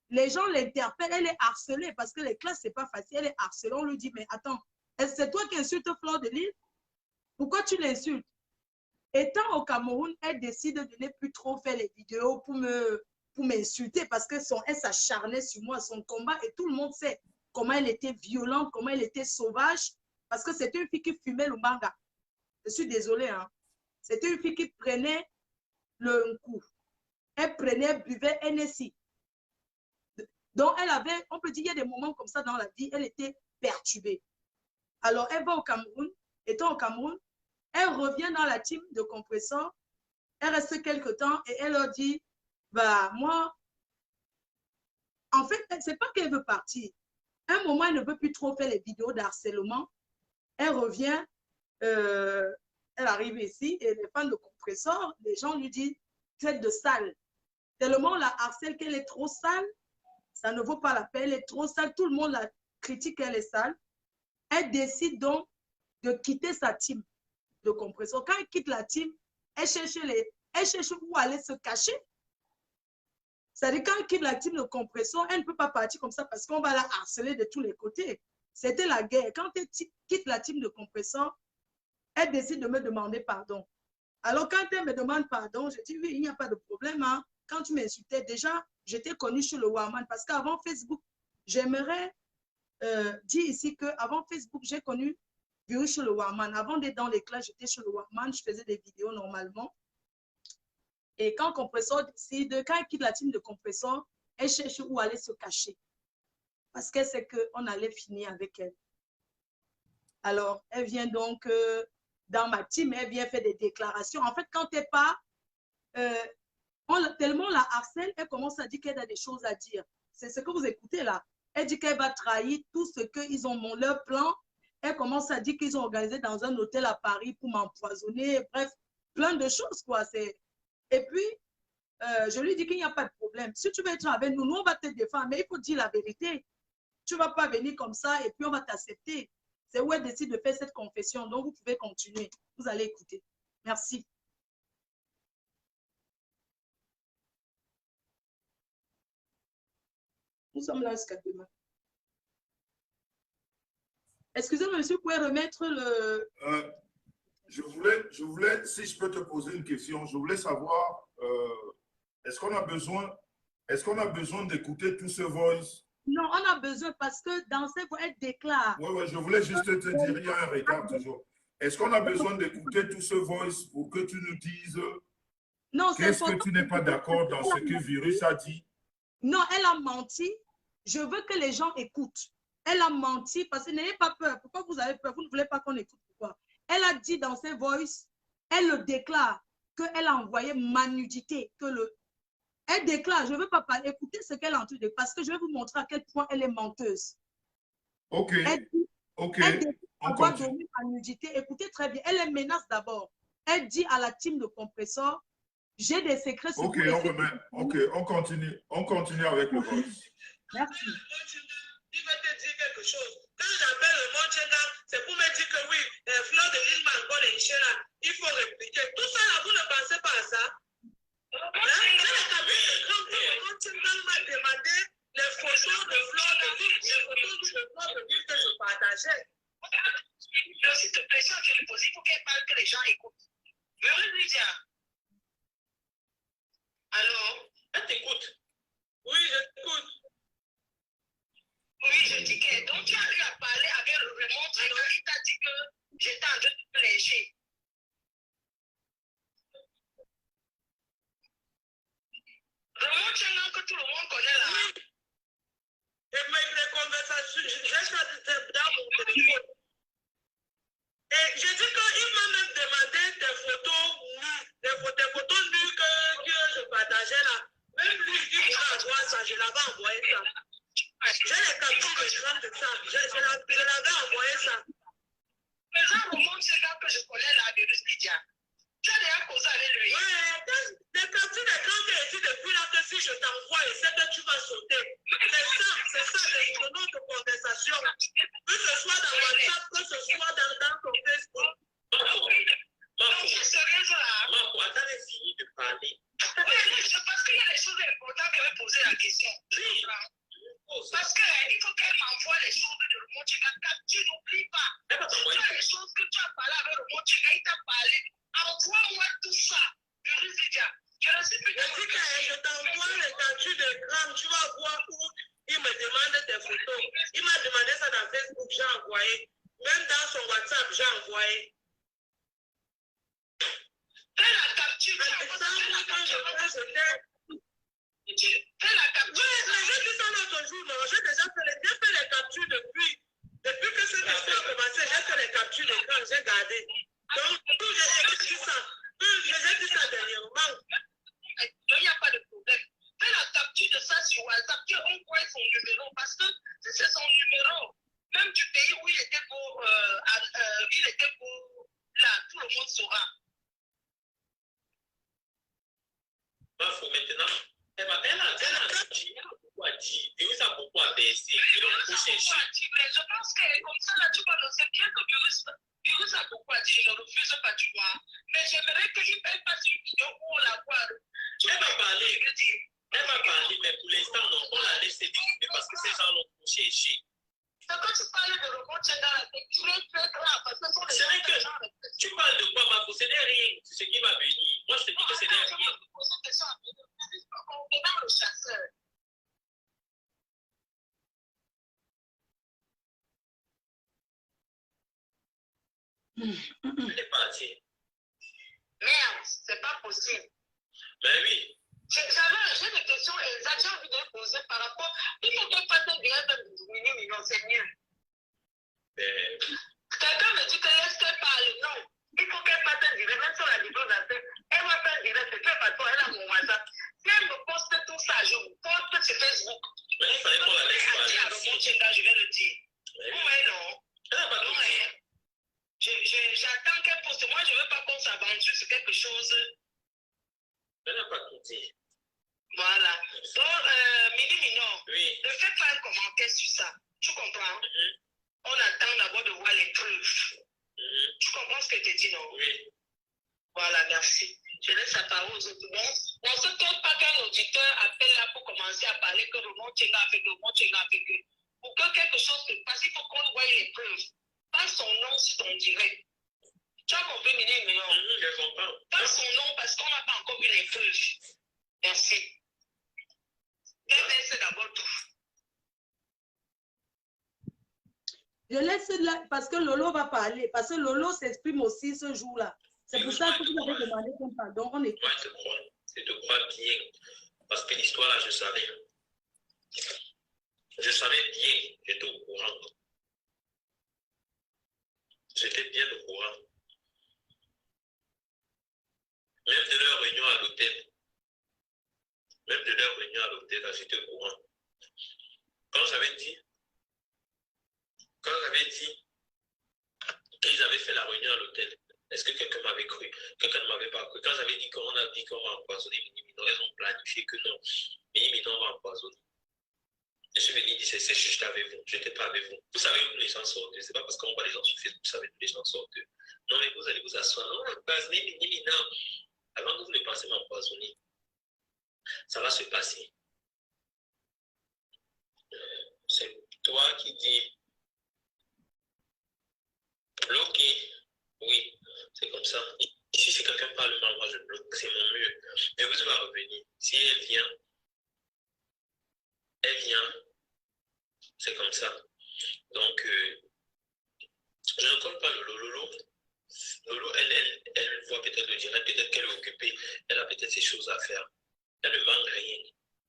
Les gens l'interpellent, elle est harcelée parce que les classes, ce n'est pas facile. Elle est harcelée. On lui dit, mais attends, c'est toi qui insultes Fleur de Lille? Pourquoi tu l'insultes? Étant au Cameroun, elle décide de ne plus trop faire les vidéos pour m'insulter parce qu'elle s'acharnait sur moi, son combat, et tout le monde sait comment elle était violente, comment elle était sauvage, parce que c'était une fille qui fumait le manga. Je suis désolée, hein. C'était une fille qui prenait le coup. Elle prenait, elle buvait NSI. Donc, elle avait, on peut dire, il y a des moments comme ça dans la vie, elle était perturbée. Alors, elle va au Cameroun, étant au Cameroun, elle revient dans la team de Compressor, elle reste quelques temps et elle leur dit, bah, moi, en fait, c'est pas qu'elle veut partir. À un moment, elle ne veut plus trop faire les vidéos d'harcèlement. Elle revient, elle arrive ici et les fans de Compressor, les gens lui disent, traite de sale. Tellement on la harcèle qu'elle est trop sale, ça ne vaut pas la peine, elle est trop sale, tout le monde la critique, elle est sale. Elle décide donc de quitter sa team de Compressor. Quand elle quitte la team, elle cherche où aller se cacher. C'est-à-dire quand elle quitte la team de Compressor, elle ne peut pas partir comme ça parce qu'on va la harceler de tous les côtés. C'était la guerre. Quand elle quitte la team de Compressor, elle décide de me demander pardon. Alors quand elle me demande pardon, je dis oui, il n'y a pas de problème. Hein. Quand tu m'insultais, déjà, j'étais connue sur le Warman parce qu'avant Facebook, j'aimerais dire ici qu'avant Facebook, j'ai connu Virus sur le Warman. Avant d'être dans les classes, j'étais sur le Warman, je faisais des vidéos normalement. Et quand Compressor décide, quand elle quitte la team de Compressor, elle cherche où aller se cacher. Parce qu'elle sait qu'on allait finir avec elle. Alors, elle vient donc dans ma team, elle vient faire des déclarations. En fait, quand elle part, tellement la harcèle, elle commence à dire qu'elle a des choses à dire. C'est ce que vous écoutez là. Elle dit qu'elle va trahir tout ce qu'ils ont, leur plan. Elle commence à dire qu'ils ont organisé dans un hôtel à Paris pour m'empoisonner. Bref, plein de choses, quoi. Et puis, je lui dis qu'il n'y a pas de problème. Si tu veux être avec nous, nous, on va te défendre. Mais il faut dire la vérité. Tu ne vas pas venir comme ça et puis on va t'accepter. C'est où elle décide de faire cette confession. Donc, vous pouvez continuer. Vous allez écouter. Merci. Nous sommes là jusqu'à demain. Excusez-moi, monsieur, vous pouvez remettre le... Je voulais, si je peux te poser une question, je voulais savoir, Est-ce qu'on a besoin d'écouter tout ce voice? Non, on a besoin parce que dans ces voix, elle déclare. Oui, je voulais juste te dire, il y a un retard toujours. Est-ce qu'on a besoin d'écouter tout ce voice pour que tu nous dises Non, c'est qu'est-ce que tu n'es pas d'accord dans ce que Virus a dit? Non, elle a menti. Je veux que les gens écoutent. Elle a menti parce que n'ayez pas peur. Pourquoi vous avez peur? Vous ne voulez pas qu'on écoute pourquoi? Elle a dit dans ses voices, elle le déclare, qu'elle a envoyé ma nudité. Elle déclare, je ne veux pas parler. Écoutez ce qu'elle a entendu parce que je vais vous montrer à quel point elle est menteuse. Ok, Elle dit, ok, elle déclare on avoir continue. donné ma nudité. Écoutez très bien, elle les menace d'abord. Elle dit à la team de compresseur, j'ai des secrets sur Ok, vous. on continue avec le voice. Merci. Il va te dire quelque chose. Quand j'appelle le Monchenga, c'est pour me dire que oui, Fleur de l'île Mango, il faut répliquer. Tout ça, là, vous ne pensez pas à ça? Le Monchenga m'a demandé les photos de Fleur de l'île, les photos de Fleur de l'île que je partageais. S'il te plaît, ça, je le pose, il faut qu'elle parle, que les gens écoutent. Veux lui dire. Allô? Elle t'écoute. Oui, je t'écoute. Oui, je dis que donc tu as eu à parler avec le remontre et il t'a dit que j'étais en train de me lécher. Remontre que tout le monde connaît là. Oui. Et même les conversations, j'ai choisi dans mon téléphone. Et j'ai dit qu'il m'a même demandé des photos nues, des photos nues que je partageais là. Même lui, il dit qu'il voir ça, je l'avais envoyé ça. J'ai les captures d'écran de ça. Je l'avais envoyé ça. Mais ça remonte, c'est là que je connais la Virus Lydia. Tu as déjà causé avec lui. Oui, les captures d'écran que j'ai dit depuis là que si je t'envoie, je sais que tu vas sauter. C'est ça notre conversation. Que ce soit dans WhatsApp, que ce soit dans ton Facebook. Marco, attendez fini de parler. C'est parce qu'il y a des choses importantes qu'elle veut poser la question. Oui. Parce qu'il faut qu'elle m'envoie les choses de Remontiga. Tu n'oublies pas. Tu as les choses que tu as parlé avec Remontiga, il t'a parlé. Envoie-moi tout ça. Je lui dis, je ne sais plus. Je dis que je t'envoie les captures d'écran. Tu vas voir où il me demande tes photos. Il m'a demandé ça dans Facebook, j'ai envoyé. Même dans son WhatsApp, j'ai envoyé. Fais la capture. Fais la capture. Oui, mais j'ai dit ça l'autre jour, non? J'ai déjà fait les captures depuis que cette histoire a commencé. J'ai fait les captures d'écran, j'ai gardé. Donc, j'ai dit ça. J'ai dit ça dernièrement. Il n'y a pas de problème. Fais la capture de ça sur WhatsApp. Tu envoies son numéro. Parce que si c'est son numéro, même du pays où il était pour là, tout le monde saura. Maintenant, elle a dit, Virus a beaucoup abaissé. Je pense que comme ça, là, tu vois, c'est bien que Virus a beaucoup dit, je ne refuse pas, tu vois. Mais j'aimerais qu'il passe une vidéo où on la voit. Elle va parler, mais pour l'instant, non, on la laisse découper parce que ces gens l'ont couché ici. Quand tu parles de Remontiga, c'est très grave parce que c'est vrai que tu parles de quoi, Marco? Ce n'est rien, c'est ce qui va venir. Moi, je te dis que ce n'est rien. On est dans le chasseur. Elle est partie. Merde, c'est pas possible. Ben oui. J'ai des questions exactes, j'ai envie de les poser par rapport. Il faut qu'elle fasse un direct de millions, c'est mieux. Quelqu'un me dit que laisse-toi parler. Non, il faut qu'elle fasse un direct, même sur la vidéo d'affaires. Elle va faire un direct, c'est fait parce qu'elle a mon WhatsApp. Si elle me poste tout ça, je vous poste sur Facebook. Mais il fallait qu'on la laisse parler. Je vais le dire. Oui, non. J'attends qu'elle poste. Moi, je ne veux pas qu'on s'aventure sur quelque chose. Elle n'a pas tout dit. Voilà. Donc, Mini, oui. Ne fais pas un commentaire sur ça. Tu comprends? On attend d'abord de voir les preuves. Tu comprends ce que je te dis, non? Oui. Voilà, merci. Je laisse la parole aux autres. Bon, on ne se trompe pas qu'un auditeur appelle là pour commencer à parler que le monde tient avec eux. Pour que quelque chose se passe, il faut qu'on voie les preuves. Pas son nom sur ton direct. Tu as compris, Mini? Pas son nom parce qu'on n'a pas encore vu les preuves. Merci. C'est d'abord tout. Je laisse là, parce que Lolo va parler, parce que Lolo s'exprime aussi ce jour-là. C'est pour ça que vous avez demandé qu'on pardon. On écoute. Moi, je te crois bien. Parce que l'histoire, là, je savais. Je savais bien, j'étais au courant. J'étais bien au courant. Même de leur réunion à l'hôtel. Même de leur réunion à l'hôtel, là, j'étais au courant. Quand j'avais dit qu'ils avaient fait la réunion à l'hôtel, est-ce que quelqu'un m'avait cru? Quelqu'un ne m'avait pas cru. Quand j'avais dit qu'on a dit qu'on va empoisonner Minimino, ils ont planifié que non. Minimino va empoisonner. Je suis venu dire, c'est juste avec vous. Je n'étais pas avec vous. Vous savez où les gens sortent. Ce n'est pas parce qu'on voit les gens sur Facebook, vous savez où les gens sortent. Non, mais vous allez vous asseoir. Non, empoisonner Minimino. Avant que vous ne pensez m'empoisonner, ça va se passer. C'est toi qui dis, bloqué. Oui, c'est comme ça. Si quelqu'un parle mal, moi je bloque, c'est mon mieux. Mais vous allez revenir. Si elle vient, c'est comme ça. Donc, je ne compte pas Lolo. Lolo, elle voit peut-être le direct, peut-être qu'elle est occupée, elle a peut-être ses choses à faire. Elle ne manque rien.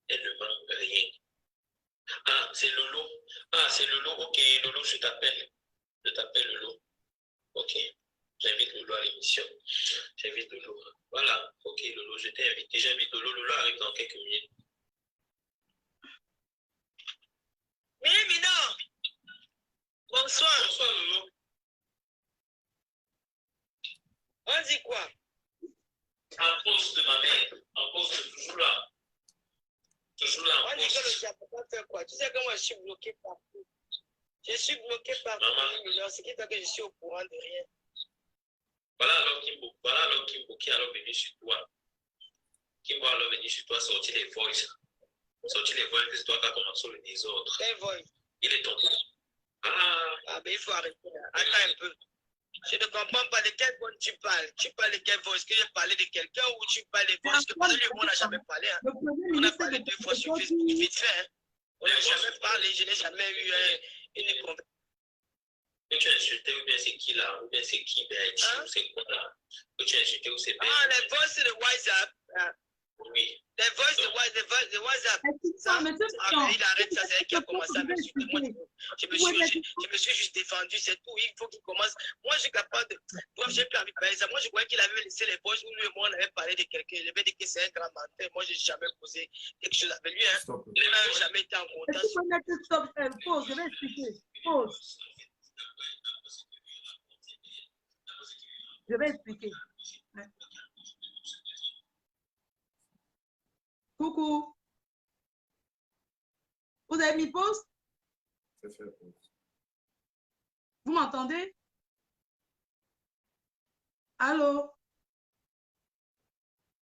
Elle ne manque rien. Ah, c'est Lolo. Ah, c'est Lolo. Ok, Lolo, je t'appelle. Je t'appelle Lolo. Ok. J'invite Lolo à l'émission. J'invite Lolo. Voilà. Ok, Lolo, je t'ai invité. J'invite Lolo. Lolo arrive dans quelques minutes. Minimino. Bonsoir. Bonsoir, Lolo. On dit quoi? En poste de ma mère. En poste, toujours là. Toujours là. On dit que le Japon fait quoi? Tu sais que moi, je suis bloqué partout. Je suis bloqué partout. Minimino, ce qui fait que je suis au courant de rien. Voilà alors Kimbo qui est alors venu sur toi. Kimbo alors venu sur toi, sortir les voices. Sortir les voices, c'est toi qui as commencé le désordre. Quel voice? Il est tombé. Ah, ben il faut arrêter. Attends un peu. Je ne comprends pas de quel voice tu parles. Tu parles de quelle voix? Est-ce que j'ai parlé de quelqu'un ou tu parles de voix? Parce que pendant le monde, on n'a jamais parlé. Hein. On a parlé 2 fois sur Facebook, vite fait. Hein. On n'a jamais parlé. Je n'ai jamais eu une conversation. Que tu as insulté, ou bien c'est qui là? Ou bien c'est qui? Ou c'est quoi là? Que tu as insulté, ou c'est Ah, les voices de WhatsApp. Oui. Les voices de WhatsApp. Ça, il arrête ça, c'est elle qui a commencé à m'insulter. Moi, je me suis juste défendu, c'est tout. Il faut qu'il commence. Moi, je suis capable de. Bref, j'ai pas envie de parler ça. Moi, je croyais qu'il avait laissé les voices où lui et moi, on avait parlé de quelqu'un. Il avait dit que c'est un grand menteur. Moi, je n'ai jamais posé quelque chose avec lui. Hein. Il n'a jamais été en contact. Stop, pause, je vais expliquer. Pause. Je vais expliquer. Coucou. Vous avez mis pause? C'est fait pause. Vous m'entendez? Allô?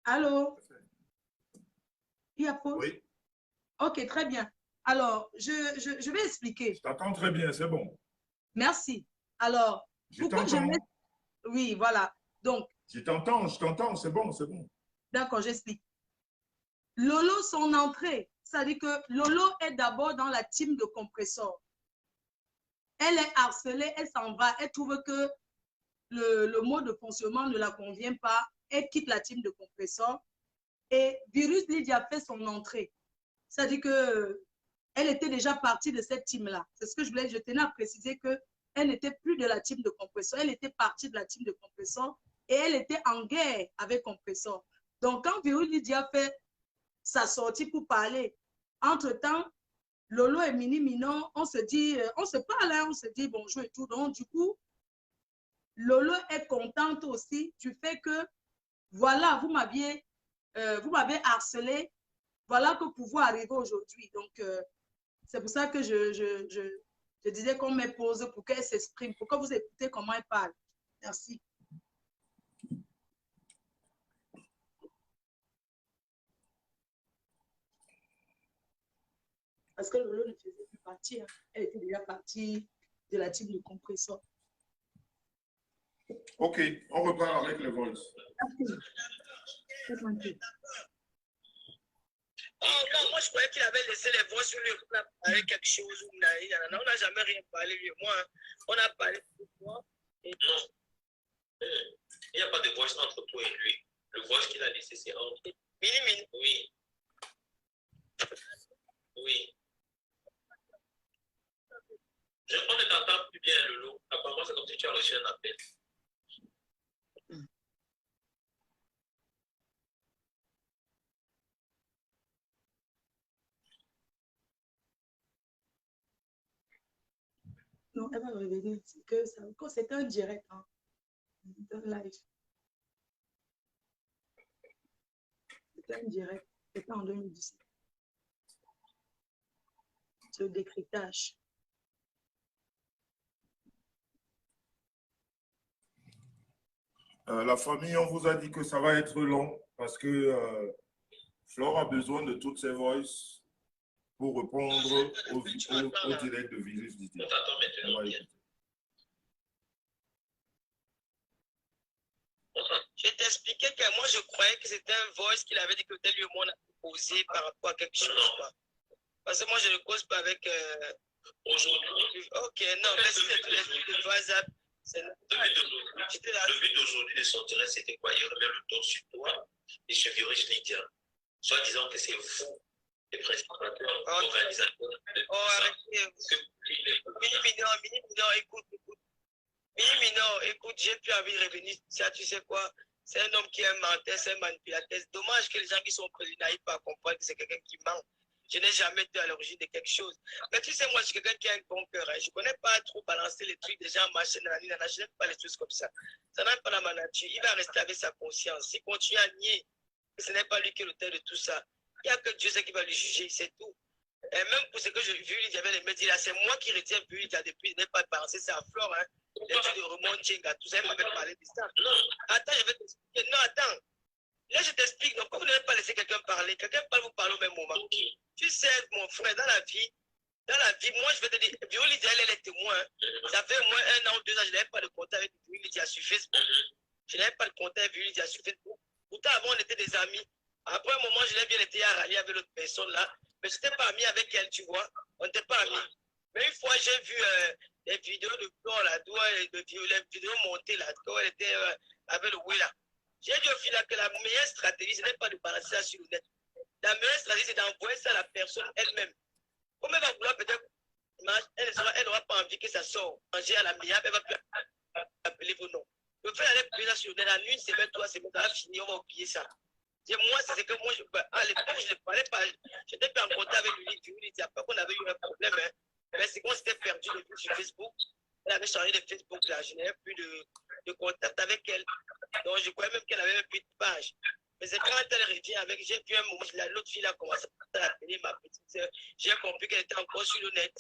Allô? Il y a pause? Oui. Ok, très bien. Alors, je vais expliquer. Je t'entends très bien, c'est bon. Merci. Alors, pourquoi je laisse... Oui, voilà. Donc, je t'entends, c'est bon, c'est bon. D'accord, j'explique. Lolo, son entrée, ça dit que Lolo est d'abord dans la team de compresseur. Elle est harcelée, elle s'en va, elle trouve que le mode de fonctionnement ne la convient pas, elle quitte la team de compresseur et Virus Lydia fait son entrée. Ça dit que elle était déjà partie de cette team-là. C'est ce que je tenais à préciser qu'elle n'était plus de la team de compresseur, elle était partie de la team de compresseur et elle était en guerre avec compresseur. Donc, quand Virus Lydia fait sa sortie pour parler, entre-temps, Lolo et Minimino, on se dit, on se parle, hein, on se dit bonjour et tout. Donc, du coup, Lolo est contente aussi du fait que, voilà, vous m'avez harcelé, voilà que pouvoir arriver aujourd'hui. Donc, c'est pour ça que je disais qu'on met pause pour qu'elle s'exprime, pour que vous écoutez comment elle parle. Merci. Parce que Lolo ne faisait plus partie. Hein. Elle était déjà partie de la team de compresseur. Ok, on repart avec le voice. Oh non, moi je croyais qu'il avait laissé les voix sur lui, on a parlé quelque chose. On n'a jamais rien parlé, lui et moi. Hein. On a parlé de toi. Et... Non, il n'y a pas de voice entre toi et lui. Le voice qu'il a laissé, c'est entre. Mini, mini. Oui. Oui. On ne t'entend plus bien, Lolo. Apparemment, c'est comme si tu as reçu un appel. Non, elle va revenir. C'est que ça, c'était un direct, hein, un live. C'était un direct. C'était en 2017. Ce décryptage. La famille, on vous a dit que ça va être long parce que Flore a besoin de toutes ses voices pour répondre au direct de Virus Didier. On t'attend maintenant bien. Je t'expliquais que moi, je croyais que c'était un voice qu'il avait dit que tel lui et moi on a posé par rapport à quelque chose. Quoi. Parce que moi, je ne cause pas avec... Aujourd'hui. Ok, non, mais si c'est tous les trucs de WhatsApp, c'est... Le but d'aujourd'hui de son direct, c'était quoi? Il remet le dos sur toi et sur Virus Lydia. Soit disant que c'est vous, les principaux organisateurs. Oh, arrêtez. Mini Minor, écoute. Mini Minor, écoute, j'ai plus envie de revenir. Ça, tu sais quoi? C'est un homme qui est un menteur, c'est un manipulateur. C'est dommage que les gens qui sont prévenus n'arrivent pas à comprendre que c'est quelqu'un qui ment. Je n'ai jamais été à l'origine de quelque chose. Mais tu sais, moi, je suis quelqu'un qui a un bon cœur. Hein. Je ne connais pas trop balancer les trucs des gens, machin, nanana. Je n'aime pas les choses comme ça. Ça n'a pas dans ma nature. Il va rester avec sa conscience. S'il continue à nier que ce n'est pas lui qui est l'auteur de tout ça, il n'y a que Dieu qui va le juger, c'est tout. Et même pour ce que j'ai vu, il y avait les médias là, c'est moi qui retiens vu, il y a depuis, je n'ai pas balancé ça à Flore. Hein. L'étude de Raymond Tchenga, tout ça, il m'avait parlé de ça. Non, attends, je vais t'expliquer. Non, attends. Là, je t'explique. Donc, quand vous n'avez pas laissé quelqu'un parler, quelqu'un peut vous parler au même moment. Tu sais, mon frère, dans la vie, moi, je vais te dire, Violi Lydia, elle est témoin. Ça fait au moins 1 an ou 2 ans, je n'avais pas de contact avec Violi Lydia sur Facebook. Je n'avais pas de contact avec Violi Lydia sur Facebook. Pourtant, avant, on était des amis. Après un moment, je l'ai bien été à rallier avec l'autre personne là. Mais je n'étais pas ami avec elle, tu vois. On n'était pas amis. Mais une fois, j'ai vu les vidéos de Flore là, les vidéos montées là, quand elle était avec le Willa. J'ai dit au final que la meilleure stratégie, ce n'est pas de balancer ça sur le net. La meilleure stratégie, c'est d'envoyer ça à la personne elle-même. Comme elle va vouloir peut-être, elle n'aura pas envie que ça sorte. Manger à la meilleure, elle va plus appeler vos noms. Le fait d'aller appeler ça sur le net, en 1 semaine, 3 semaines, ça va finir, on va oublier ça. Et moi, c'est que moi, à l'époque, je ne parlais pas, j'étais pas en contact avec lui, il disait pas qu'on avait eu un problème, hein. Mais c'est qu'on s'était perdu de vue sur Facebook. Elle avait changé de Facebook là, je n'avais plus de contact avec elle. Donc, je croyais même qu'elle avait plus de page. Mais c'est quand elle revient avec, j'ai vu un moment, l'autre fille a commencé à appeler ma petite soeur. J'ai compris qu'elle était encore sur le net.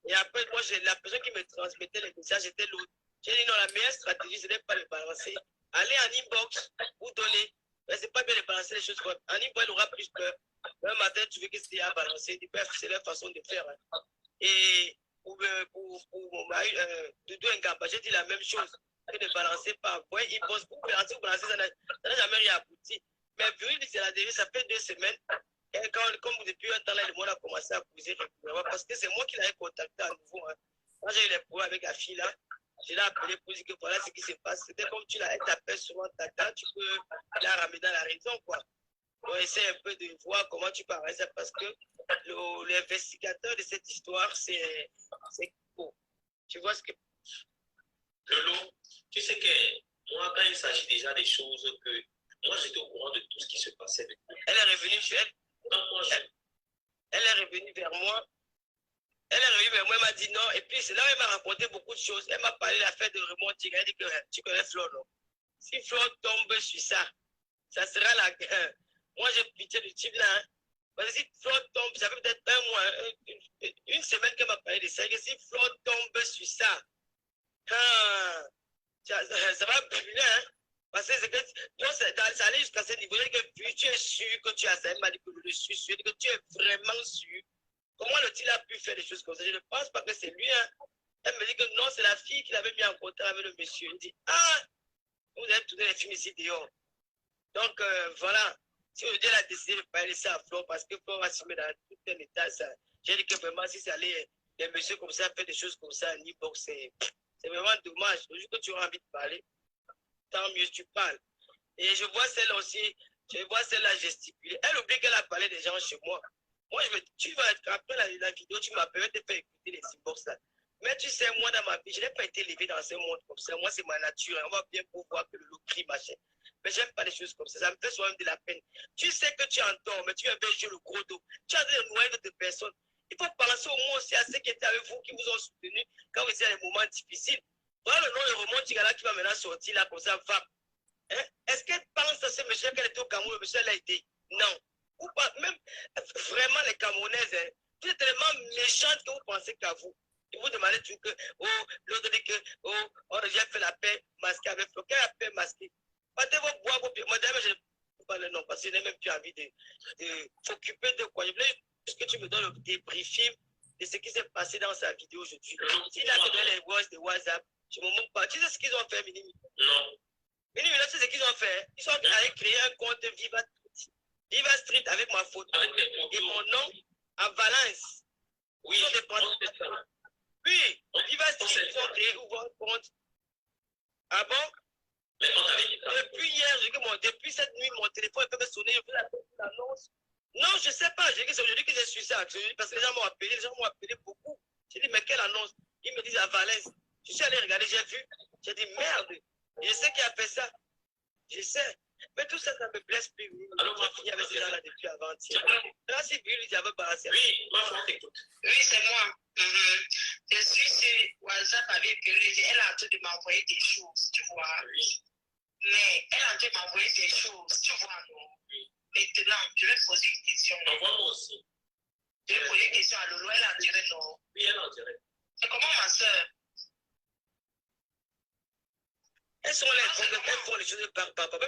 Et après, moi, la personne qui me transmettait les messages, c'était l'autre. J'ai dit non, la meilleure stratégie, ce n'est pas de balancer. Allez en inbox, vous donnez. Mais ce n'est pas bien de balancer les choses. En inbox, elle aura plus peur. Un matin, tu veux que c'était à balancer. C'est leur façon de faire. Hein. Et pour Doudou Ngamba, j'ai dit la même chose. Que de balancer par voie. Il bosse pour balancer, ça n'a jamais rien abouti. Mais vu que c'est la dérive, ça fait 2 semaines. Et comme depuis un temps, là, le monde a commencé à poser régulièrement. Parce que c'est moi qui l'avais contacté à nouveau. Hein. Quand j'ai eu les problèmes avec la fille là, je l'ai appelé pour dire que voilà ce qui se passe. C'était comme tu l'as, elle t'appelle souvent, t'attends, tu peux la ramener dans la raison, quoi. On essaie un peu de voir comment tu parles ça parce que l'investigateur de cette histoire, c'est faux. Tu vois ce que... Lolo, tu sais que moi, quand il s'agit déjà des choses que... Moi, j'étais au courant de tout ce qui se passait. Elle est revenue sur elle. Non, moi, elle est revenue vers moi. Elle est revenue vers moi, elle m'a dit non. Et puis, c'est là où elle m'a raconté beaucoup de choses. Elle m'a parlé de l'affaire de Raymond Tchenga. Elle dit que tu connais Flore, non? Si Flore tombe sur ça, ça sera la guerre. Moi, j'ai pitié du type là. Hein. Parce que si Flore tombe, ça fait peut-être 1 mois, 1 semaine qu'elle m'a parlé de ça. Et si Flore tombe sur ça, ça va brûler. Hein. Parce que c'est que ça allait jusqu'à ce niveau. Que tu es sûr que tu as ça. Elle m'a dit que je suis sûr, que tu es vraiment sûr. Comment le-t-il a pu faire des choses comme ça? Je ne pense pas que c'est lui. Hein. Elle me dit que non, c'est la fille qui l'avait mis en contact avec le monsieur. Il dit, ah, vous avez tourné les films ici dehors. Donc, voilà. Si aujourd'hui elle a décidé de ne pas laisser à Flore parce que Flore va se mettre dans tout un état, j'ai dit que vraiment, si ça allait, des messieurs comme ça, faire des choses comme ça, ni box, c'est vraiment dommage. Le jour que tu auras envie de parler, tant mieux tu parles. Et je vois celle aussi, je vois celle-là gesticuler. Elle oublie qu'elle a parlé des gens chez moi. Moi, tu vas être, après la vidéo, tu m'appelles, de faire écouter les inbox là. Mais tu sais, moi, dans ma vie, je n'ai pas été élevé dans ce monde comme ça. Moi, c'est ma nature. Hein. On va bien pouvoir que le loup crie, machin. Mais j'aime pas les choses comme ça. Ça me fait souvent de la peine. Tu sais que tu es en tort, mais tu viens jouer le gros dos. Tu as de noyer d'autres personnes. Il faut penser au moins aussi à ceux qui étaient avec vous, qui vous ont soutenu quand vous étiez dans des moments difficiles. Voilà le nom de Roman Tigala qui va maintenant sortir là, comme ça, va. Hein? Est-ce qu'elle pense à ce monsieur qu'elle était au Cameroun, le monsieur l'a été? Non. Ou pas, même vraiment les Camerounaises, hein, vous êtes tellement méchantes que vous pensez qu'à vous. Et vous demandez toujours que, oh, l'autre dit que, oh, on a déjà fait la paix masquée avec Flo. Quelle est la paix masquée? Partez vos bois, vos pieds. Madame, je ne sais pas le nom parce que je n'ai même plus envie de s'occuper de quoi. Je voulais juste que tu me donnes le débriefing de ce qui s'est passé dans sa vidéo aujourd'hui. S'il a donné les voix de WhatsApp, je ne me moque pas. Tu sais ce qu'ils ont fait, Minimi? Non. Minimi, là, c'est ce qu'ils ont fait. Ils sont allés créer un compte Viva Street avec ma photo et mon nom à Valence. Oui, oui, Viva Street, ils ont créé un compte. Ah bon? Depuis hier, depuis cette nuit, mon téléphone peut me sonner, je fais l'annonce. Non, je ne sais pas, j'ai dit que c'est aujourd'hui que je suis ça. Parce que les gens m'ont appelé beaucoup. J'ai dit, mais quelle annonce? Ils me disent à Valence. Je suis allé regarder, j'ai vu. J'ai dit, merde, je sais qui a fait ça. Je sais. Mais tout ça, ça me blesse plus. Alors, moi, fini avec ces gens-là depuis avant-hier. Là, c'est lui, il avait balancé. Oui, moi, je t'écoute. Oui, c'est moi. Je suis sur WhatsApp avec Péry. Elle est en train de m'envoyer des choses, tu vois. Oui. Mais elle est en train de m'envoyer des choses, tu vois, non? Oui. Maintenant, je vais poser une question. Envoie-moi aussi. Je vais poser une question à Lolo. Elle en dirait non. Oui, elle en dirait. C'est comment ma soeur? Elles sont les problèmes, elles font les choses par papa.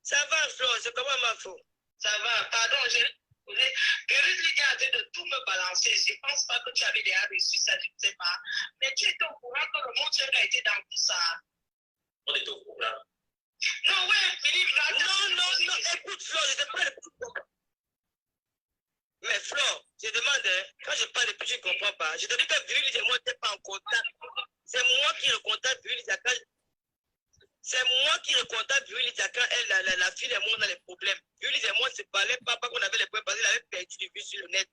Ça va, Flo, c'est comment ma faute? Ça va, pardon, Péry est en train de tout me balancer. Je ne pense pas que tu avais déjà reçu ça, je ne sais pas. Mais tu étais au courant que le monde a été dans tout ça. On est au courant. Non, ouais, Philippe, non, écoute, Flo, je te parle. Mais Flo, je demande, hein, quand je parle depuis, tu ne comprends pas. Je te dis que Viril et moi, tu n'es pas en contact. C'est moi qui le contacte, Viril Diaka. C'est moi qui le contacte, Viril Diaka. Elle, la fille et moi, on a les problèmes. Viril et moi, on ne se parlait pas qu'on avait les problèmes parce qu'il avait perdu de vue sur le net.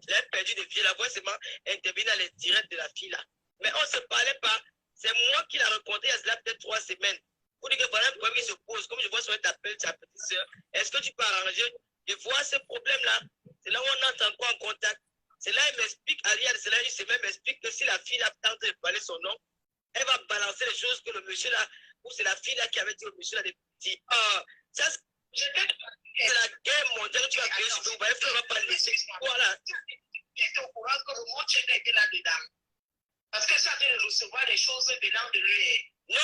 Il avait perdu de vue. La voix, c'est moi, intervenu dans les directs de la fille là. Mais on ne se parlait pas. C'est moi qui l'ai rencontré il y a cela peut-être 3 semaines. Pour dire que voilà un problème qui se pose. Comme je vois sur ta petite soeur, est-ce que tu peux arranger? Je vois ce problème-là. C'est là où on entre encore en contact. C'est là il m'explique, Ariel, c'est là il m'explique que si la fille a tenté de parler son nom, elle va balancer les choses que le monsieur là, ou c'est la fille là qui avait dit au monsieur là, dit, ça c'est la guerre mondiale que tu as créée sur nous, il ne faut pas laisser. Voilà. Tu es au courant que le monde était là-dedans. Parce que ça de recevoir les choses venant de lui. Non.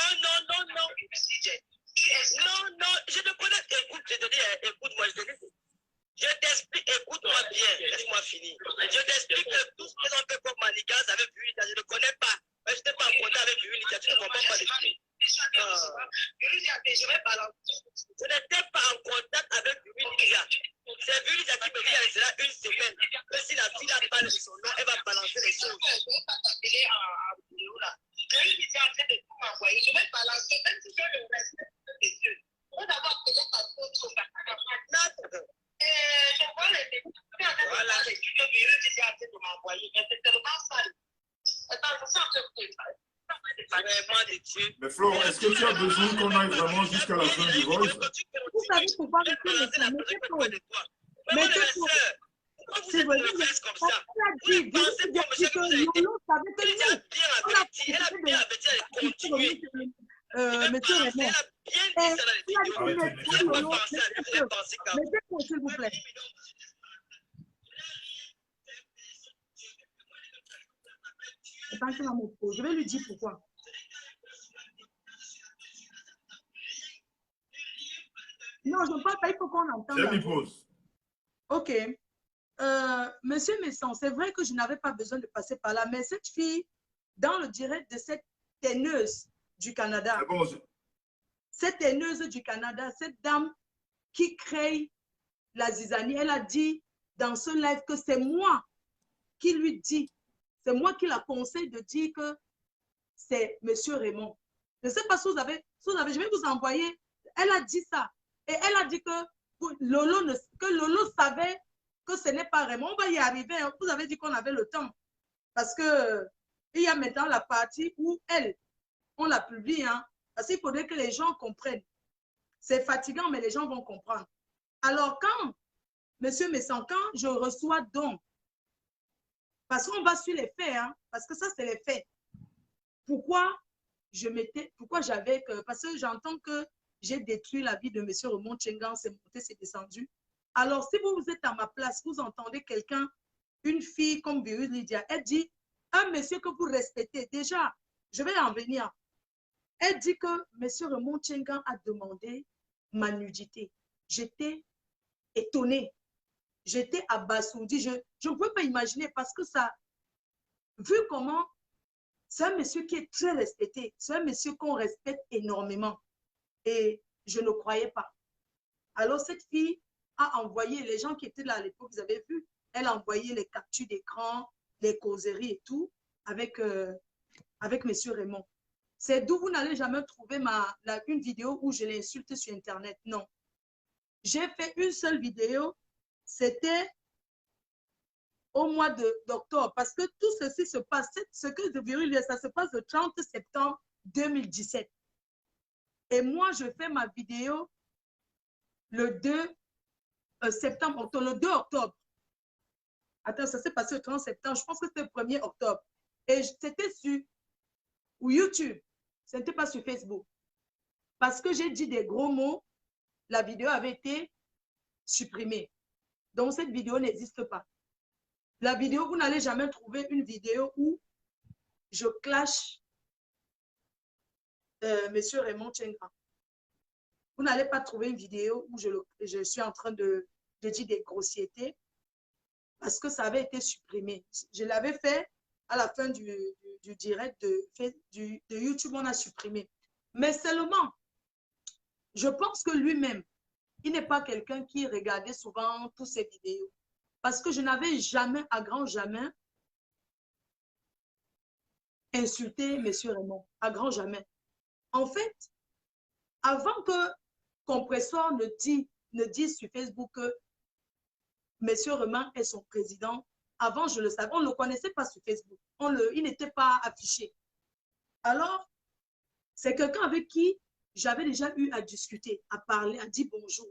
Non, je te connais. Écoute, je te dis, écoute-moi, je te dis. Je t'explique, écoute-moi bien, laisse-moi finir. Je t'explique que tout ce qu'ils ont fait comme Manigas avec Vuilita, je ne connais pas. Mais je n'étais pas en contact avec Vuilita, tu ne comprends pas de tout. Je n'étais pas en contact avec Vuilita. C'est Vuilita qui me dit, elle sera une semaine. Que si la fille a parlé de son nom, elle va balancer les choses. Vuilita est en train de tout m'envoyer. Je vais balancer, même si j'ai le respect des yeux. On va d'abord peut-être pas trop je vois les débuts. Voilà. Les vidéos qui ont été m'envoyer. C'est tellement sale. Attends, ça se fait. Mais Flo, est-ce que tu as besoin qu'on aille vraiment jusqu'à la fin du voice? Vous savez pourquoi c'est vrai, comme ça. Elle a bien continué. S'il vous plaît. Je vais lui dire pourquoi. Non, je ne parle pas, il faut qu'on entende. Je lui pose. Ok. Monsieur Messon, c'est vrai que je n'avais pas besoin de passer par là, mais cette fille, dans le direct de cette teineuse du Canada, cette teineuse du Canada, cette dame qui crée la zizanie. Elle a dit dans ce live que c'est moi qui lui dis, c'est moi qui la conseille de dire que c'est M. Raymond. Je ne sais pas si vous avez, je vais vous envoyer, elle a dit ça. Et elle a dit que Lolo savait que ce n'est pas Raymond. On va y arriver. Hein. Vous avez dit qu'on avait le temps. Parce que il y a maintenant la partie où elle, on la publie. Hein, parce qu'il faudrait que les gens comprennent. C'est fatigant, mais les gens vont comprendre. Alors, quand, monsieur Messan, quand je reçois donc, parce qu'on va sur les faits, hein, parce que ça, c'est les faits. Pourquoi j'avais que, parce que j'entends que j'ai détruit la vie de monsieur Raymond Tchengan, c'est monté, c'est descendu. Alors, si vous êtes à ma place, vous entendez quelqu'un, une fille comme Virus Lydia, elle dit, un monsieur que vous respectez, déjà, je vais en venir. Elle dit que monsieur Raymond Tchengan a demandé ma nudité. J'étais étonnée. J'étais abasourdie. Je ne pouvais pas imaginer parce que ça, vu comment, c'est un monsieur qui est très respecté. C'est un monsieur qu'on respecte énormément. Et je ne croyais pas. Alors, cette fille a envoyé, les gens qui étaient là à l'époque, vous avez vu, elle a envoyé les captures d'écran, les causeries et tout, avec monsieur Raymond. C'est d'où vous n'allez jamais trouver une vidéo où je l'insulte sur Internet. Non. J'ai fait une seule vidéo, c'était au mois d'octobre, parce que tout ceci se passe, ce que je virule, ça se passe le 30 septembre 2017. Et moi, je fais ma vidéo le 2 septembre, le 2 octobre. Attends, ça s'est passé le 30 septembre, je pense que c'était le 1er octobre. Et c'était sur YouTube, ce n'était pas sur Facebook. Parce que j'ai dit des gros mots, la vidéo avait été supprimée. Donc, cette vidéo n'existe pas. La vidéo, vous n'allez jamais trouver une vidéo où je clash M. Raymond Tchengan. Vous n'allez pas trouver une vidéo où je suis en train de dire des grossièretés parce que ça avait été supprimé. Je l'avais fait à la fin du direct de YouTube, on a supprimé. Mais seulement, je pense que lui-même, il n'est pas quelqu'un qui regardait souvent toutes ces vidéos. Parce que je n'avais jamais, à grand jamais, insulté M. Raymond. À grand jamais. En fait, avant que Compressor ne dise sur Facebook que M. Raymond est son président, avant, je le savais. On ne le connaissait pas sur Facebook. Il n'était pas affiché. Alors, c'est quelqu'un avec qui j'avais déjà eu à discuter, à parler, à dire bonjour.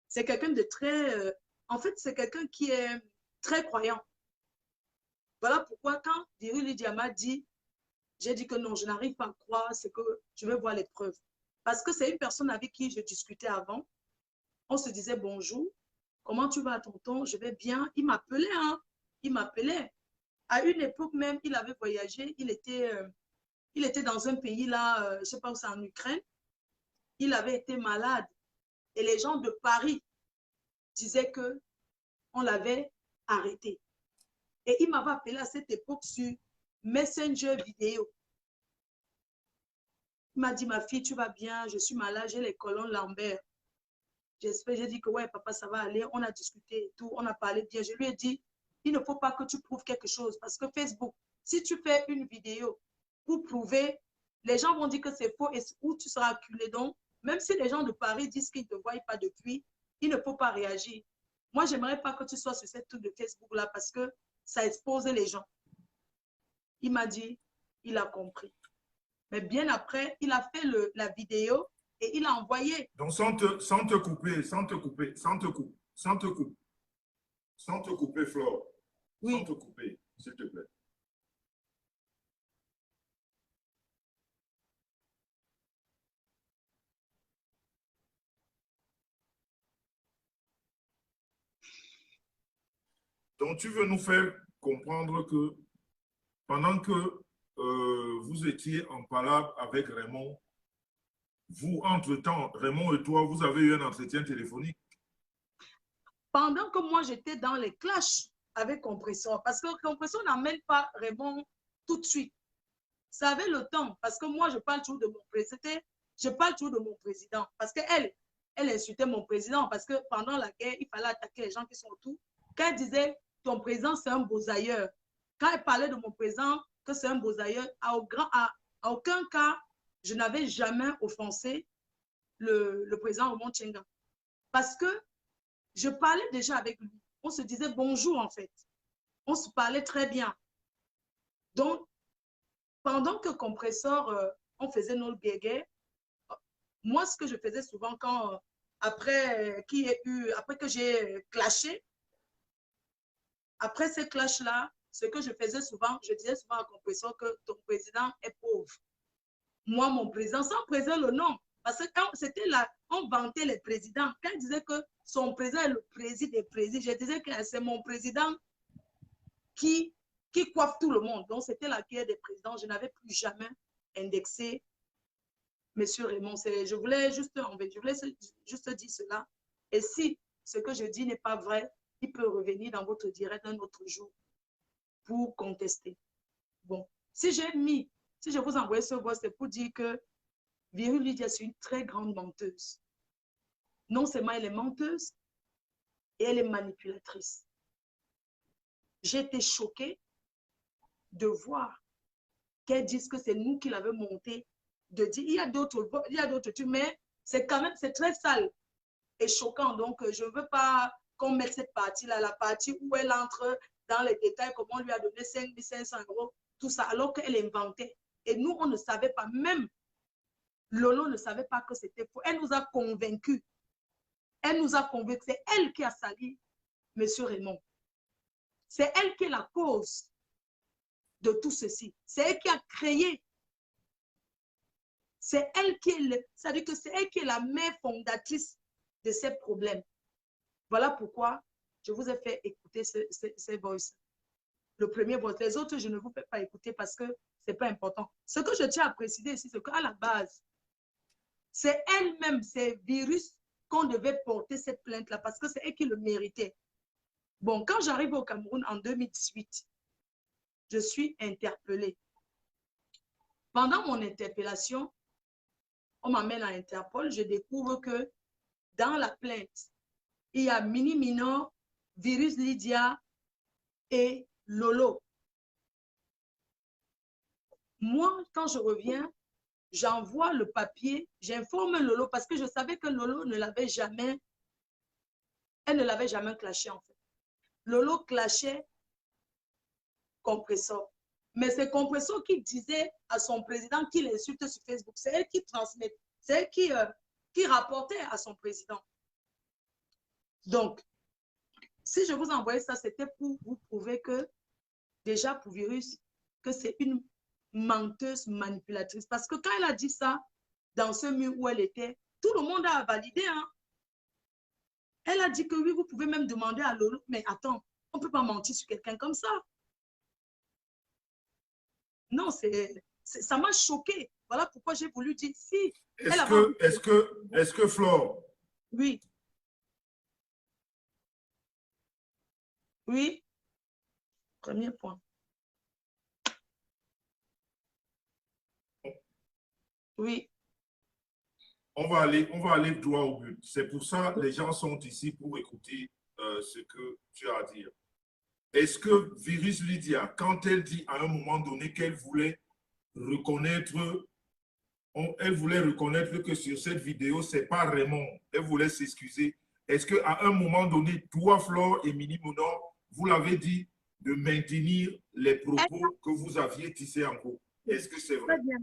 C'est quelqu'un de très... en fait, c'est quelqu'un qui est très croyant. Voilà pourquoi quand Virus Lydia m'a dit, j'ai dit que non, je n'arrive pas à croire, c'est que je vais voir les preuves. Parce que c'est une personne avec qui je discutais avant. On se disait bonjour, comment tu vas tonton? Je vais bien. Il m'appelait, hein? Il m'appelait. À une époque même, il avait voyagé, il était dans un pays là, je ne sais pas où c'est, en Ukraine. Il avait été malade. Et les gens de Paris disaient qu'on l'avait arrêté. Et il m'avait appelé à cette époque sur Messenger vidéo. Il m'a dit, ma fille, tu vas bien, je suis malade, j'ai les colonnes lombaires. J'ai dit que ouais, papa, ça va aller. On a discuté et tout, on a parlé bien. Je lui ai dit, il ne faut pas que tu prouves quelque chose. Parce que Facebook, si tu fais une vidéo pour prouver, les gens vont dire que c'est faux et où tu seras acculé. Donc, même si les gens de Paris disent qu'ils ne te voient pas depuis, il ne faut pas réagir. Moi, je n'aimerais pas que tu sois sur cette truc de Facebook-là parce que ça expose les gens. Il m'a dit, il a compris. Mais bien après, il a fait la vidéo et il a envoyé. Donc, sans te couper, Flore. Oui. Sans te couper, s'il te plaît. Donc, tu veux nous faire comprendre que pendant que vous étiez en palabre avec Raymond, vous, entre-temps, Raymond et toi, vous avez eu un entretien téléphonique. Pendant que moi, j'étais dans les clashs avec Compressor, parce que Compressor n'amène pas Raymond tout de suite. Ça avait le temps, parce que moi, je parle toujours de mon président. Je parle toujours de mon président, parce qu'elle elle insultait mon président parce que pendant la guerre, il fallait attaquer les gens qui sont autour. Quand elle disait ton président, c'est un beau-ailleurs, quand elle parlait de mon président, que c'est un beau-ailleurs, à aucun cas, je n'avais jamais offensé le président Raymond Tchenga. Parce que je parlais déjà avec lui. On se disait bonjour, en fait. On se parlait très bien. Donc, pendant que Compressor, on faisait nos guégués, moi, ce que je faisais souvent quand, après que j'ai clashé, après ces clashs-là, ce que je faisais souvent, je disais souvent à Compressor que ton président est pauvre. Moi, mon président, sans président le nom, parce que quand c'était là, on vantait les présidents. Quand il disait que son président est le président des présidents, je disais que c'est mon président qui coiffe tout le monde. Donc, c'était la guerre des présidents. Je n'avais plus jamais indexé M. Raymond. Je voulais juste dire cela. Et si ce que je dis n'est pas vrai, il peut revenir dans votre direct un autre jour pour contester. Bon, si je vous envoie ce voix, c'est pour dire que Virus Lydia, c'est une très grande menteuse. Non seulement elle est menteuse, et elle est manipulatrice. J'ai été choquée de voir qu'elle dise que c'est nous qui l'avons montée, de dire, il y a d'autres trucs, mais c'est quand même, c'est très sale et choquant. Donc, je ne veux pas qu'on mette cette partie-là, la partie où elle entre dans les détails, comment on lui a donné 5 500 €, tout ça, alors qu'elle inventait. Et nous, on ne savait pas, même Lolo ne savait pas que c'était faux. Elle nous a convaincus. Elle nous a convaincus. C'est elle qui a sali M. Raymond. C'est elle qui est la cause de tout ceci. C'est elle qui a créé. C'est elle qui est, c'est-à-dire que c'est elle qui est la mère fondatrice de ces problèmes. Voilà pourquoi je vous ai fait écouter ces voices. Le premier voice. Les autres, je ne vous fais pas écouter parce que ce n'est pas important. Ce que je tiens à préciser ici, c'est qu'à la base, c'est elle-même, c'est Virus, qu'on devait porter cette plainte-là parce que c'est elle qui le méritait. Bon, quand j'arrive au Cameroun en 2018, je suis interpellée. Pendant mon interpellation, on m'amène à Interpol, je découvre que dans la plainte, il y a Mini Minor, Virus Lydia et Lolo. Moi, quand je reviens, j'envoie le papier, j'informe Lolo parce que je savais que Lolo ne l'avait jamais, elle ne l'avait jamais clashé en fait. Lolo clashait Compressor. Mais c'est Compressor qui disait à son président qu'il insulte sur Facebook. C'est elle qui transmet, c'est elle qui rapportait à son président. Donc, si je vous envoyais ça, c'était pour vous prouver que, déjà pour Virus, que c'est une menteuse manipulatrice. Parce que quand elle a dit ça, dans ce mur où elle était, tout le monde a validé. Hein? Elle a dit que oui, vous pouvez même demander à Lolo, mais attends, on ne peut pas mentir sur quelqu'un comme ça. Non, ça m'a choqué. Voilà pourquoi j'ai voulu dire si. Est-ce que Flore? Oui. Oui. Premier point. Oui. On va aller droit au but. C'est pour ça que les gens sont ici pour écouter ce que tu as à dire. Est-ce que Virus Lydia, quand elle dit à un moment donné qu'elle voulait reconnaître, que sur cette vidéo, ce n'est pas Raymond, elle voulait s'excuser. Est-ce qu'à un moment donné, toi, Flore et Mini Minor, vous l'avez dit de maintenir les propos que vous aviez tissés en cours? Est-ce que c'est vrai? Très bien,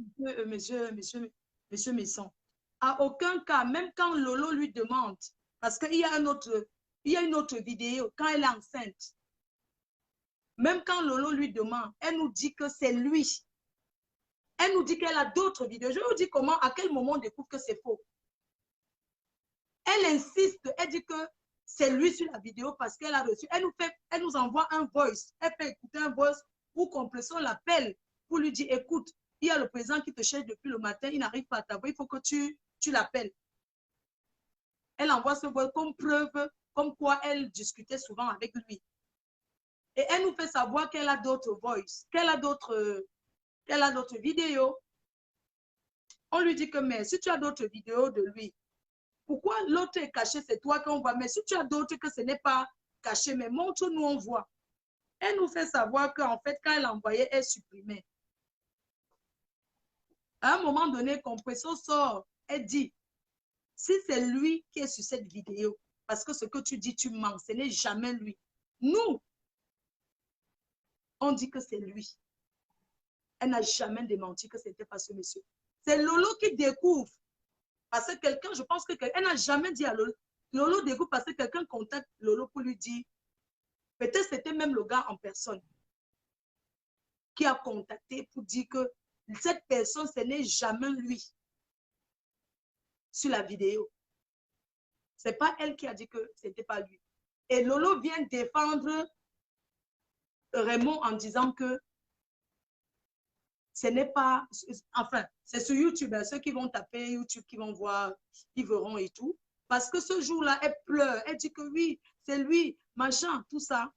monsieur Messon. À aucun cas, même quand Lolo lui demande, parce qu'il y a une autre vidéo, quand elle est enceinte, même quand Lolo lui demande, elle nous dit que c'est lui. Elle nous dit qu'elle a d'autres vidéos. Je vous dis comment, à quel moment on découvre que c'est faux. Elle insiste, elle dit que c'est lui sur la vidéo parce qu'elle a reçu. Elle nous envoie un voice. Elle fait écouter un voice où Compressor l'appelle pour lui dire, écoute, il y a le président qui te cherche depuis le matin, il n'arrive pas à t'avoir, il faut que tu l'appelles. Elle envoie ce voice comme preuve, comme quoi elle discutait souvent avec lui. Et elle nous fait savoir qu'elle a d'autres voice, qu'elle a d'autres vidéos. On lui dit que, mais si tu as d'autres vidéos de lui, Pourquoi l'autre est caché, c'est toi qu'on voit. Mais si tu as d'autres que ce n'est pas caché, mais montre-nous, on voit. Elle nous fait savoir qu'en fait, quand elle envoyait, elle supprimait. À un moment donné, Compresso sort, elle dit, si c'est lui qui est sur cette vidéo, parce que ce que tu dis, tu mens, ce n'est jamais lui. Nous, on dit que c'est lui. Elle n'a jamais démenti que ce n'était pas ce monsieur. C'est Lolo qui découvre. Parce que quelqu'un, je pense qu'elle n'a jamais dit à Lolo. Lolo découvre parce que quelqu'un contacte Lolo pour lui dire, peut-être c'était même le gars en personne qui a contacté pour dire que cette personne, ce n'est jamais lui sur la vidéo. Ce n'est pas elle qui a dit que ce n'était pas lui. Et Lolo vient défendre Raymond en disant que ce n'est pas, enfin, c'est sur YouTube, hein, ceux qui vont taper YouTube, qui vont voir, ils verront et tout. Parce que ce jour-là, elle pleure, elle dit que oui, c'est lui, machin, tout ça.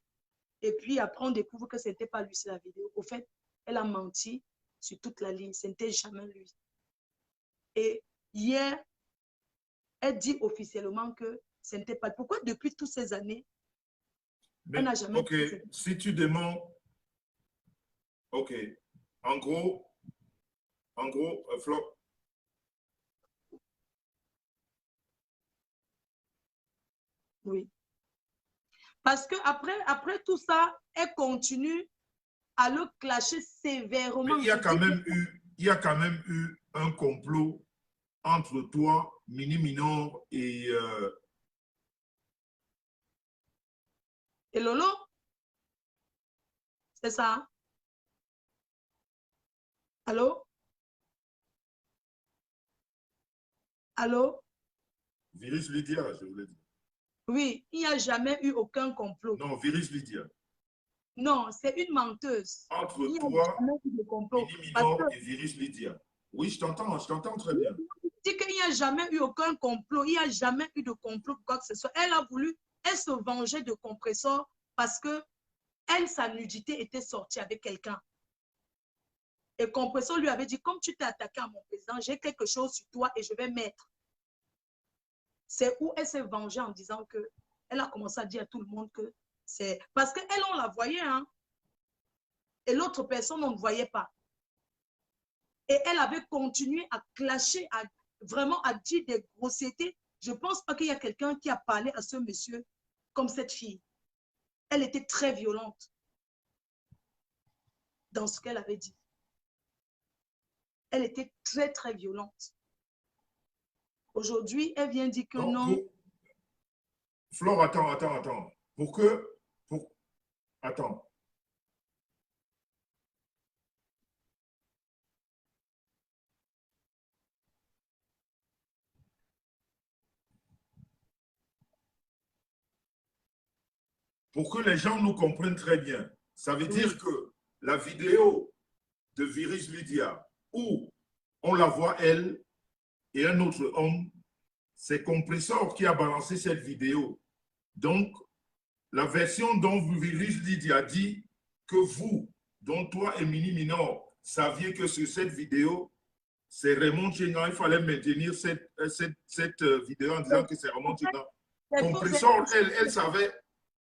Et puis après, on découvre que ce n'était pas lui sur la vidéo. Au fait, elle a menti sur toute la ligne, ce n'était jamais lui. Et hier, elle dit officiellement que ce n'était pas. Pourquoi depuis toutes ces années, elle n'a jamais ok, si tu demandes, ok, en gros, Flo, oui. Parce qu'après tout ça, elle continue à le clasher sévèrement. mais il y a quand même eu un complot entre toi, Mini Minor et Lolo, c'est ça? Allô? Allô? Virus Lydia, je voulais dire. Oui, il n'y a jamais eu aucun complot. Non, Virus Lydia. Non, c'est une menteuse. Entre Il n'y a toi, jamais eu de complot. Mini Parce Minor que, et Virus Lydia. Oui, je t'entends très bien. je dis qu'il n'y a jamais eu aucun complot. Il n'y a jamais eu de complot, quoi que ce soit. Elle a voulu, elle se vengeait de Compressor parce que elle, sa nudité était sortie avec quelqu'un. Et Compressor lui avait dit, comme tu t'es attaqué à mon président, j'ai quelque chose sur toi et je vais mettre. C'est où elle s'est vengée en disant que elle a commencé à dire à tout le monde que c'est... Parce qu'elle, on la voyait, hein. Et l'autre personne, on ne voyait pas. Et elle avait continué à clasher, vraiment à dire des grossièretés. Je ne pense pas qu'il y a quelqu'un qui a parlé à ce monsieur comme cette fille. Elle était très violente dans ce qu'elle avait dit. Elle était très, très violente. Aujourd'hui, elle vient dire que non. Flore, attends. Attends. Pour que les gens nous comprennent très bien, ça veut dire que la vidéo de Virus Lydia, où on la voit elle et un autre homme, c'est Compressor qui a balancé cette vidéo. Donc, la version dont Virus Lydia dit que vous, dont toi et Mini Minor, saviez que sur cette vidéo, c'est Raymond Chénan, il fallait maintenir cette vidéo en disant que c'est Raymond Chénan. Compressor, elle savait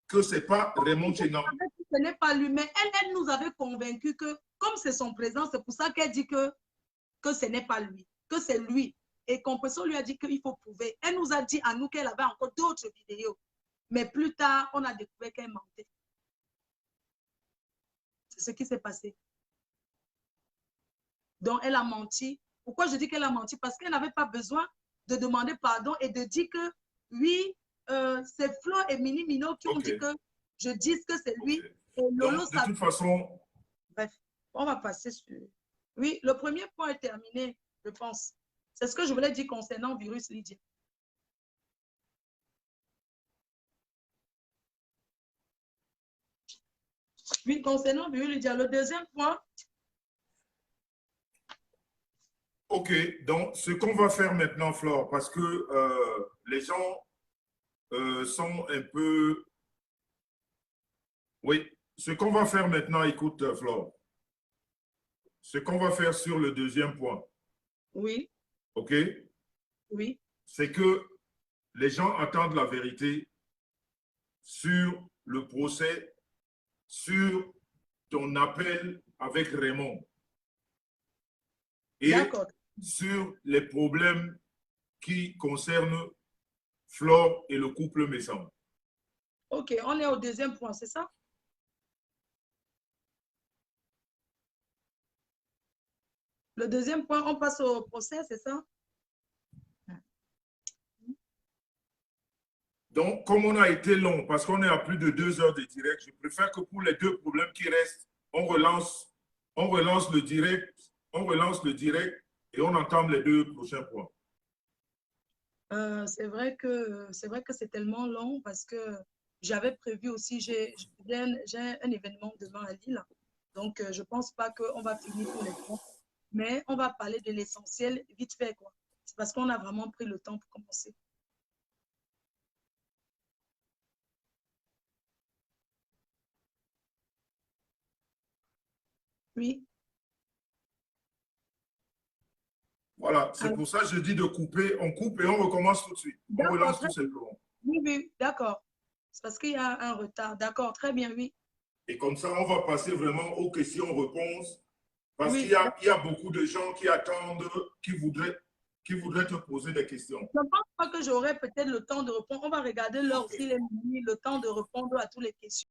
que ce n'est pas Raymond Chénan. Ce n'est pas lui, mais elle nous avait convaincus que, comme c'est son présent, c'est pour ça qu'elle dit que ce n'est pas lui, que c'est lui. Et Compressor lui a dit qu'il faut prouver. Elle nous a dit à nous qu'elle avait encore d'autres vidéos. Mais plus tard, on a découvert qu'elle mentait. C'est ce qui s'est passé. Donc, elle a menti. Pourquoi je dis qu'elle a menti? Parce qu'elle n'avait pas besoin de demander pardon et de dire que oui, c'est Flo et Mini Minor qui ont dit que je dise que c'est lui. Et Lolo, donc, de toute façon... Bref, on va passer sur... Oui, le premier point est terminé, je pense. C'est ce que je voulais dire concernant Virus Lydia. Oui, concernant Virus Lydia, le deuxième point... Ok, donc ce qu'on va faire maintenant, Flore, parce que les gens sont un peu... Oui, ce qu'on va faire maintenant, écoute, Flore, ce qu'on va faire sur le deuxième point, oui, ok, oui, c'est que les gens attendent la vérité sur le procès, sur ton appel avec Raymond et sur les problèmes qui concernent Flore et le couple Messan. Ok, on est au deuxième point, c'est ça? Le deuxième point, on passe au procès, c'est ça? Donc, comme on a été long, parce qu'on est à plus de 2 heures de direct, je préfère que pour les 2 problèmes qui restent, on relance le direct et on entame les 2 prochains points. C'est vrai que c'est tellement long parce que j'avais prévu aussi, j'ai un événement demain à Lille. Donc, je ne pense pas qu'on va finir tous les points. Mais on va parler de l'essentiel vite fait, quoi. C'est parce qu'on a vraiment pris le temps pour commencer. Oui. Voilà, c'est pour ça que je dis de couper. On coupe et on recommence tout de suite. On relance tout simplement. Oui, oui, d'accord. C'est parce qu'il y a un retard. D'accord, très bien, oui. Et comme ça, on va passer vraiment aux questions-réponses. Parce qu'il y a beaucoup de gens qui attendent, qui voudraient te poser des questions. Je ne pense pas que j'aurai peut-être le temps de répondre. On va regarder l'heure s'il est minuit, le temps de répondre à toutes les questions.